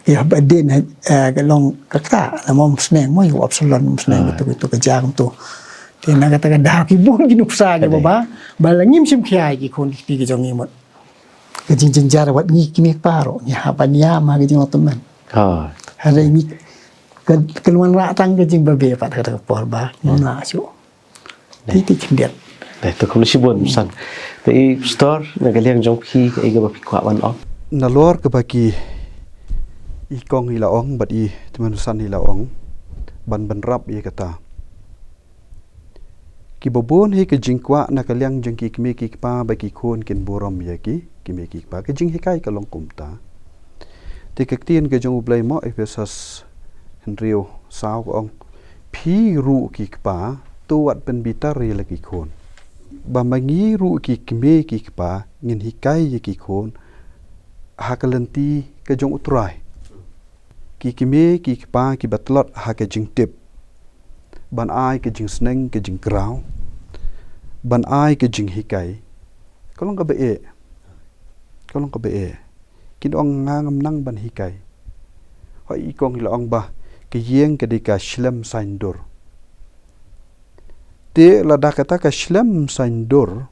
Ya badan kalau kakta nama seneng, mau jawab absolan seneng itu kerja itu. Dia nak katakan dah kibun jinuk saja bapa, balangim sim kiai kikun kiki jongi mot. Kejing jenjar wat ni kimi paro, ni apa niam ha kejing teman. Hari ini keluar ratang kejing babe pat kata porba, mana syu. Itu kendiat. Itu khublei shibun san. Tapi store nak liang jong phi ke ga phi kwa wan ok. Na lor ke bagi I kong ila ong bat I teman san ila ong ban rap I kata. Ki bobon he ke jingkwa na ka liang jeng ki kme ki pa ba ki khon ken borom ya ki me ki pa ke jing hikai ka long kumta. Te ke tien ke jong ublai mo efesas henrio sao ko ong phi ru ki pa tuat pen bitari lagi khon ba mangi ru ki kme ki pa ngin hikai ki khon hakalenti ka jong utrai ki kme ki pa ki batlot ha ka jing tip ban ai ka jing sneng ka jing grau ban ai ka jing hikai kalong ka be kin ong ngam nang ban hikai hoi kong la ong ba ki yeng ka de ka shlem saindur te lada kata ka shlem saindur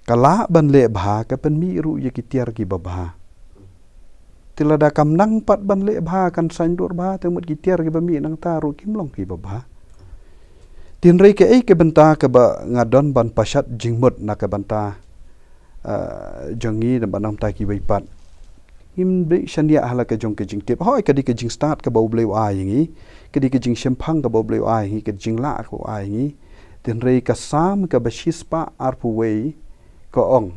kala ban le bha ka pen mi ru ye kitiar ki babha te lada kam nang pat ban le bha kan saindur bha te mut kitiar ki bami nang ta ru kim long ki babha tin rei ke benta ka ba ngadon ban pasat jingmut na ka banta jongi dan banam ta ki baipat him be shania hala ka jong ke jing tip hoi ka di ke jing start ka bau bleu ai ngi ka di ke jing shempang ka bau bleu ai ngi ka jing la ko ai ngi ten rei ka sam ka bashis pa arpu wei ko ong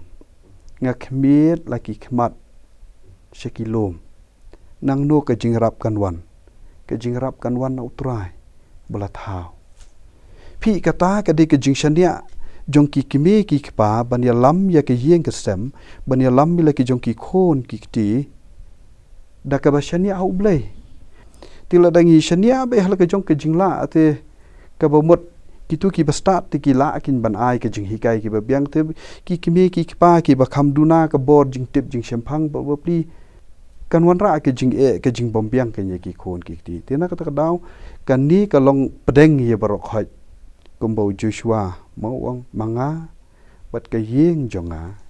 nga khmiet la ki khmat shekilom nang no ka jing rap kan wan na utrai bala thau phi ka ta ka di ke jing shania jong ki kime ki khpa bania lam ya ke yeng ke sem bania lam mi la ki jong ki khon ki ti da ka ba shania au blei tila dangi shania be hala ka jong ke jing la ate ka ba mot ki tu ki ba start ti ki la kin ban ai ke jing hikai ki ba biang te ki kime ki khpa ki ba kham duna ka bor jing tip jing shempang ba pli kan wan ra ke jing ke jing bom biang ke nya ki khon ki ti te na ka ta daw kan ni ka long pedeng ye barok khoi kumbo Joshua mau wang manga bat ka yeng jonga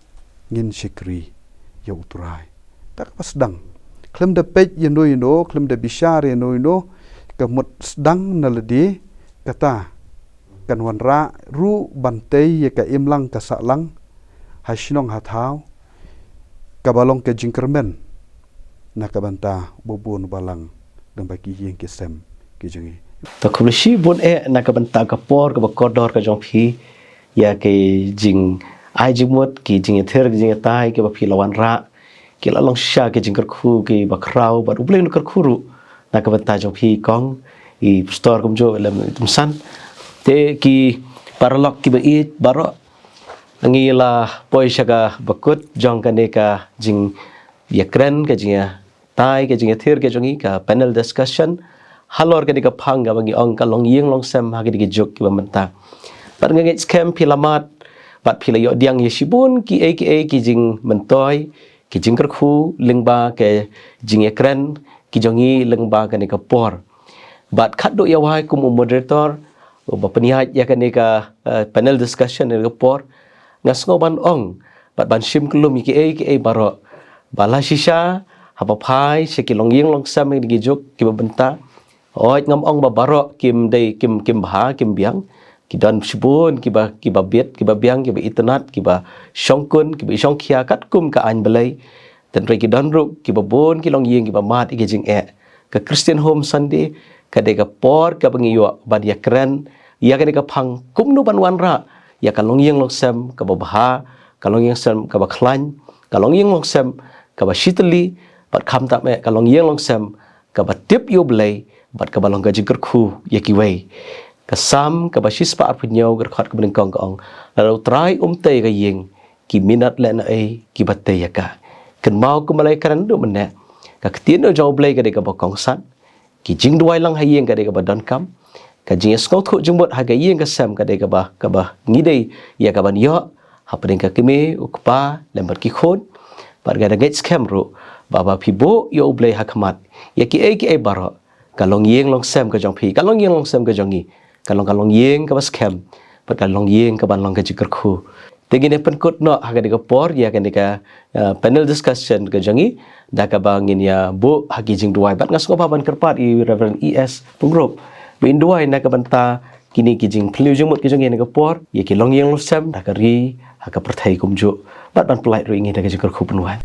ngin shikri yo utrai tak pas dang klem da pej ye no klem da bishar ye no ka mut dang na ledi kata kan wan ra ru bantei ye ka imlang ka salang hashinong hathau ka balong ke jingkermen na ka banta bobon balang dang baki yeng ke sem ke jongi ta khublei shi bon na ka banta ka por ka kodor ka jong phi ya ke jing ai jing mot ki jing ther ki jing tai ke ba phi lawan ra ki la long sha ke jing kar khu ki ba krau ba ublei no kar khuru na ka banta jong phi kong I store kum jo lam tumsan te ki paralok ki ba it baroh ngi la poi shaga bakut jong ka ne ka jing ya kren ka jing tai ke jing ther ke jongi ka panel discussion halor ke ka phang ga bangi ong ka long yeng long sem ha ke jok ki ba menta par nge scam pilamat pat pilayo diang yeshibun ki aka ki jing mentoi ki jing kar khu lingba ke jing ekran ki jongi lingba ka ne ka por bat khat do ya wai kum moderator ba penihat ya ka ne ka panel discussion ne ka por ngasngo ban ong bat ban shim klum ki aka baroh bala shisha haba phai sheki long yeng long sem ki jok ki ba benta oi ngam ong ba baroh kim dei kim bha kim biang ki dan shibun ki ba bet ki ba biang ki ba internet ki ba shongkun ki ba shongkhia kat kum ka an belai ten re ki dan ru ki ba bon ki long yeng ki ba mat ki jing ka Christian home Sunday ka de ka por ka bangi yo ba dia kren ya ka de ka phang kum nu ban wan ra ya ka long yeng long sem ka ba bha ka long yeng sem ka ba khlan ka long yeng long sem ka ba shitli bat kham ta me ka long yeng long sem ka ba tip yo belai bat ka ba long ka jingker khu ya ki wei kasam ka ba shispa arpunyo gar khat ka bring kong kong lalu try te ka yeng ki minat le na ki batte ya ka kan mau ku malai karan du menne ka ktien no jaw blai ka de ka ba kong san ki jing duai lang ha yeng ka de ka ba don kam ka jing skau thu jumbot ha ga yeng ka sam ka de ka ba ngi dei ya ka ban yo ha pring ka kime ukpa lembar ki khon par ga da get scam ru baba phibo yo blai ha khamat ya ki ai baroh ka long yeng long sam ka jong phi ka long yeng long sam ka jongi kalong yeng ka bas kem pat kalong yeng ka ban long ka jikar khu tegi ne pen kut no ha ka de ka por ya ka ne ka panel discussion ka jangi da ka bangin ya bu ha ki jing duai bat ngas ko ban kerpat I Reverend ES Pyngrope bin duai na ka banta kini ki jing phliu jing mot ki jangi ne ka por ya ki long yeng lo sam da ka ri ha ka perthai kum ju bat ban plai ru ingi da ka jikar khu penwan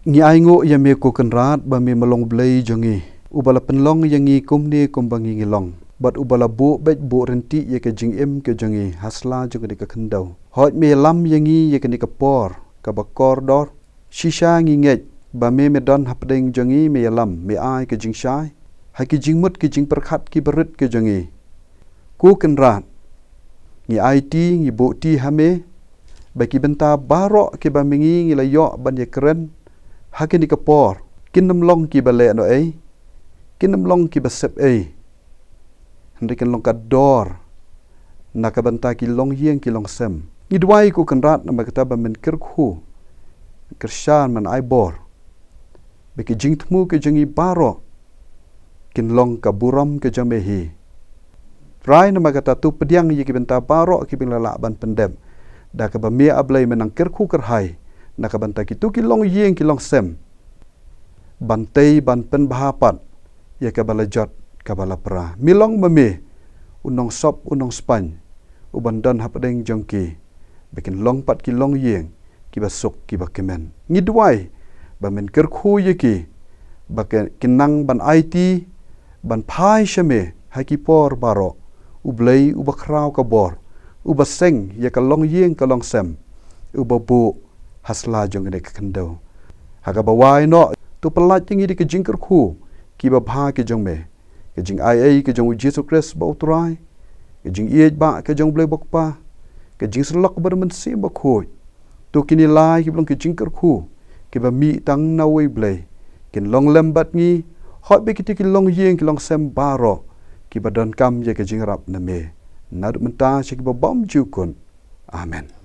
ngi ai ngo ya me ko kan rat ba me malong blei jangi ubala penlong yangi kumni kumbangi ngilong bat ubala bo bet bo renti ye ke jing em ke jangi hasla jo ke ka khandau hot me lam yangi ye ke ka por ka ba kor dor shisha ngi nget ba me don hapdeng jangi me lam me ai ke jing shai ha ki jing mut ki jing perkhat ki berit ke jangi ku kan rat ngi IT ngi bo ti ha me ba ki benta baroh ke ba mengi ngi la yo ban ye keren ha ke ni ka por kinam long ki ba le no kinam long ki ba sep hendakan long ka dor nak ka banta ki long yeng ki long sem ni dwai ku kan rat na kata ba men ker khu kershan man ai bor be ki jing thmu ke jangi baroh kin long ka buram ke jame hi rai na kata tu pediang ye ki banta baroh ki bin la ban pendem da ka ba me ablai menang ker khu ker hai nak ka banta ki tu ki long yeng ki long sem bantai ban pen bahapat ya ka balajat kabala pra milong mame unong sop unong span ubandan hapdeng jongki bekin long pat ki long yeng ki ba suk ki ba kemen ngidwai ba men ker khu ye ki ba kinang ban IT ban phai shame ha ki por baroh ublei uba khrau ka bor uba seng ye ka long yeng ka long sem uba bu hasla jong ne ka kendo ha ka ba wai no tu palat tingi di ke jingker khu ki ba bha ke jong me ke jing IA ke jong Jesus Christ ba utrai ke jing ie ba ke jong blei bok pa ke jing slok ba men sim ba khu tu kini lai ki blong ke jingker khu ki ba mi tang na wei blei kin long lem bat ngi hot be ki ti ki long yeng ki long sem baroh ki Budon kam ye ke jing rap na me nadu menta shi ki ba bom ju kun amen